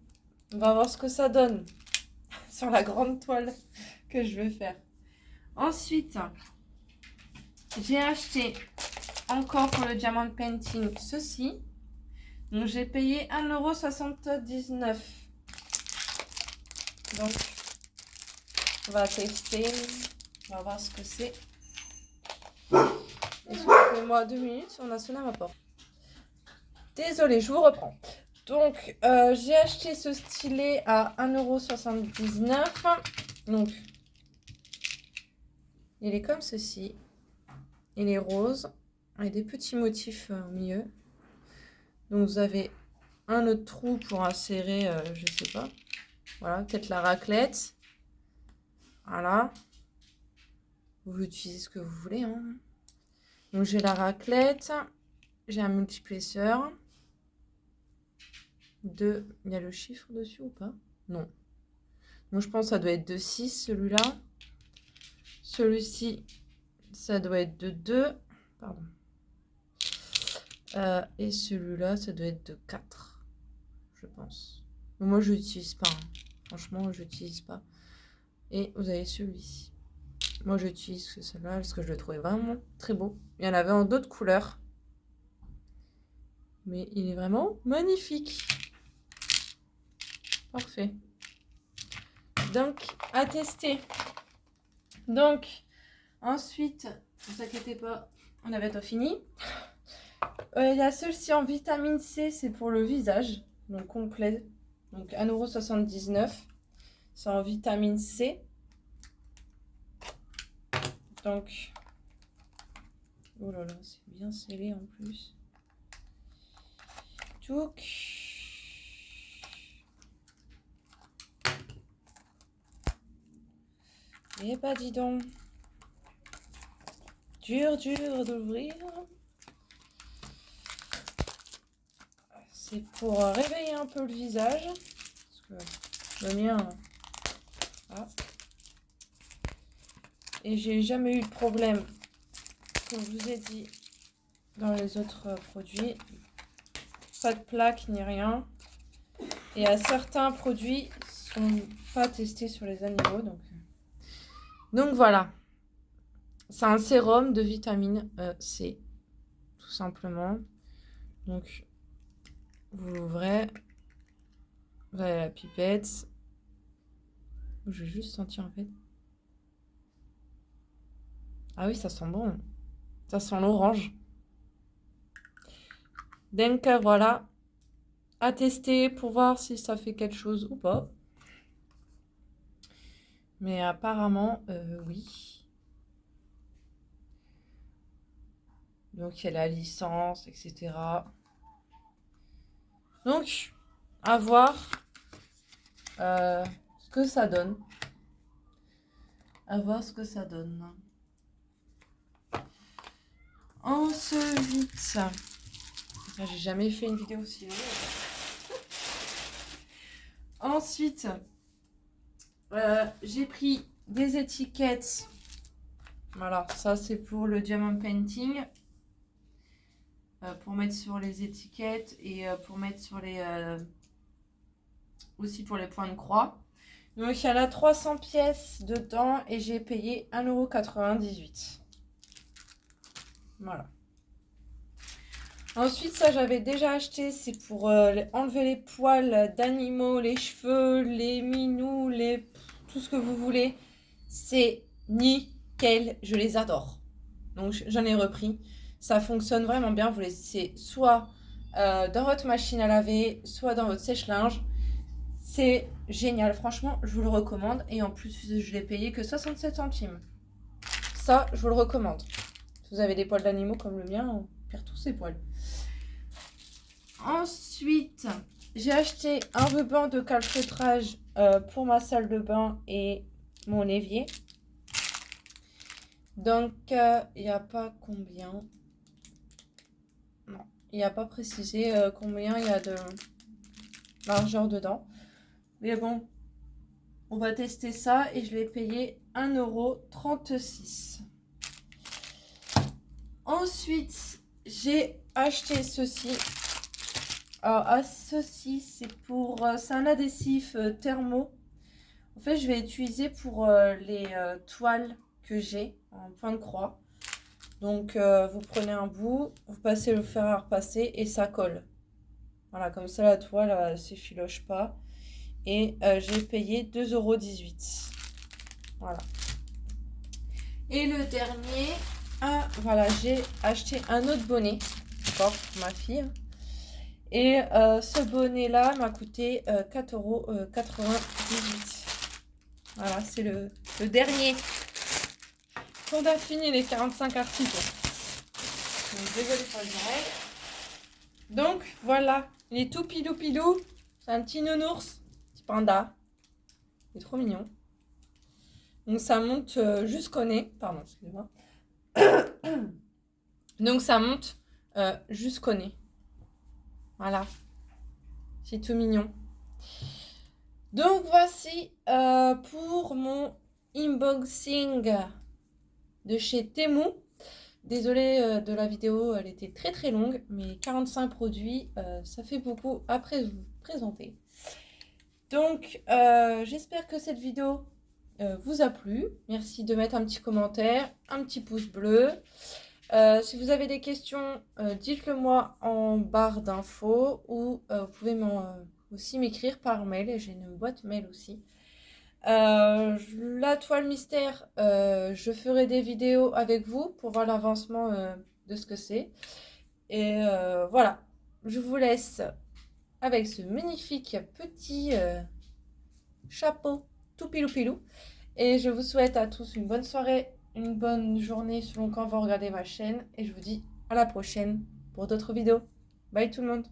A: On va voir ce que ça donne sur la grande toile que je vais faire. Ensuite, j'ai acheté encore pour le diamond painting ceci. Donc, j'ai payé 1,79 €. Donc, on va tester. On va voir ce que c'est. Excusez-moi 2 minutes, on a sonné à ma porte. Désolée, je vous reprends. Donc, j'ai acheté ce stylet à 1,79 €. Donc, il est comme ceci. Il est rose, avec des petits motifs au milieu. Donc, vous avez un autre trou pour insérer, je sais pas. Voilà, peut-être la raclette. Voilà. Vous utilisez ce que vous voulez. Hein. Donc, j'ai la raclette. J'ai un multiplesseur. Il y a le chiffre dessus ou pas? Non. Donc, je pense que ça doit être de 6, celui-là. Celui-ci, ça doit être de 2. Pardon. Et celui-là, ça doit être de 4. Je pense. Mais moi, je l'utilise pas. Hein. Franchement, je l'utilise pas. Et vous avez celui-ci. Moi, j'utilise celui-là parce que je le trouvais vraiment très beau. Il y en avait en d'autres couleurs. Mais il est vraiment magnifique. Parfait. Donc, à tester. Donc, ensuite, ne vous inquiétez pas, on avait tout fini. Il y a celui-ci en vitamine C, c'est pour le visage. Donc, complet. Donc, 1,79 €. C'est en vitamine C. Donc, oh là là, c'est bien scellé en plus. Touc. Eh bah dis donc. Dur d'ouvrir. C'est pour réveiller un peu le visage. Parce que le mien... Ah. Et j'ai jamais eu de problème, comme je vous ai dit, dans les autres produits. Pas de plaque ni rien. Et à certains produits sont pas testés sur les animaux. Donc voilà. C'est un sérum de vitamine C, tout simplement. Donc vous l'ouvrez. Vous avez la pipette. Je vais juste sentir en fait. Ah oui, ça sent bon. Ça sent l'orange. Donc voilà. À tester pour voir si ça fait quelque chose ou pas. Mais apparemment, oui. Donc il y a la licence, etc. Donc, à voir ce que ça donne. À voir ce que ça donne. Ensuite, j'ai jamais fait une vidéo aussi longue. Ensuite, j'ai pris des étiquettes. Voilà, ça c'est pour le diamond painting. Pour mettre sur les étiquettes et pour mettre sur les... aussi pour les points de croix. Donc il y en a 300 pièces dedans et j'ai payé 1,98 €. Voilà. Ensuite, ça j'avais déjà acheté, c'est pour enlever les poils d'animaux, les cheveux, les minous, tout ce que vous voulez. C'est nickel, je les adore. Donc j'en ai repris. Ça fonctionne vraiment bien, vous laissez soit dans votre machine à laver, soit dans votre sèche-linge. C'est génial, franchement, je vous le recommande. Et en plus, je l'ai payé que 67 centimes. Ça, je vous le recommande. Si vous avez des poils d'animaux comme le mien, on perd tous ses poils. Ensuite, j'ai acheté un ruban de calfeutrage pour ma salle de bain et mon évier. Donc, il n'y a pas combien. Non, il n'y a pas précisé combien il y a de largeur dedans. Mais bon, on va tester ça et je l'ai payé 1,36 €. Ensuite, j'ai acheté ceci. Alors, ceci, c'est un adhésif thermo. En fait, je vais utiliser pour les toiles que j'ai en point de croix. Donc, vous prenez un bout, vous passez le fer à repasser et ça colle. Voilà, comme ça, la toile ne s'effiloche pas. Et j'ai payé 2,18 €. Voilà. Et le dernier, voilà, j'ai acheté un autre bonnet, encore pour ma fille. Et ce bonnet-là m'a coûté 4,98 €. Voilà, c'est le dernier. On a fini les 45 articles. Donc, désolée pour les oreilles. Donc, voilà, il est tout pilou-pilou. C'est un petit nounours, petit panda. Il est trop mignon. Donc, ça monte jusqu'au nez. Pardon, excusez-moi. Donc, ça monte jusqu'au nez. Voilà. C'est tout mignon. Donc, voici pour mon unboxing de chez Temu. Désolée de la vidéo, elle était très très longue, mais 45 produits, ça fait beaucoup à vous présenter. Donc, j'espère que cette vidéo vous a plu. Merci de mettre un petit commentaire, un petit pouce bleu. Si vous avez des questions, dites-le moi en barre d'infos ou vous pouvez aussi m'écrire par mail. J'ai une boîte mail aussi. La toile mystère, je ferai des vidéos avec vous pour voir l'avancement de ce que c'est. Et voilà, je vous laisse avec ce magnifique petit chapeau tout pilou pilou. Et je vous souhaite à tous une bonne soirée, une bonne journée selon quand vous regardez ma chaîne. Et je vous dis à la prochaine pour d'autres vidéos. Bye tout le monde!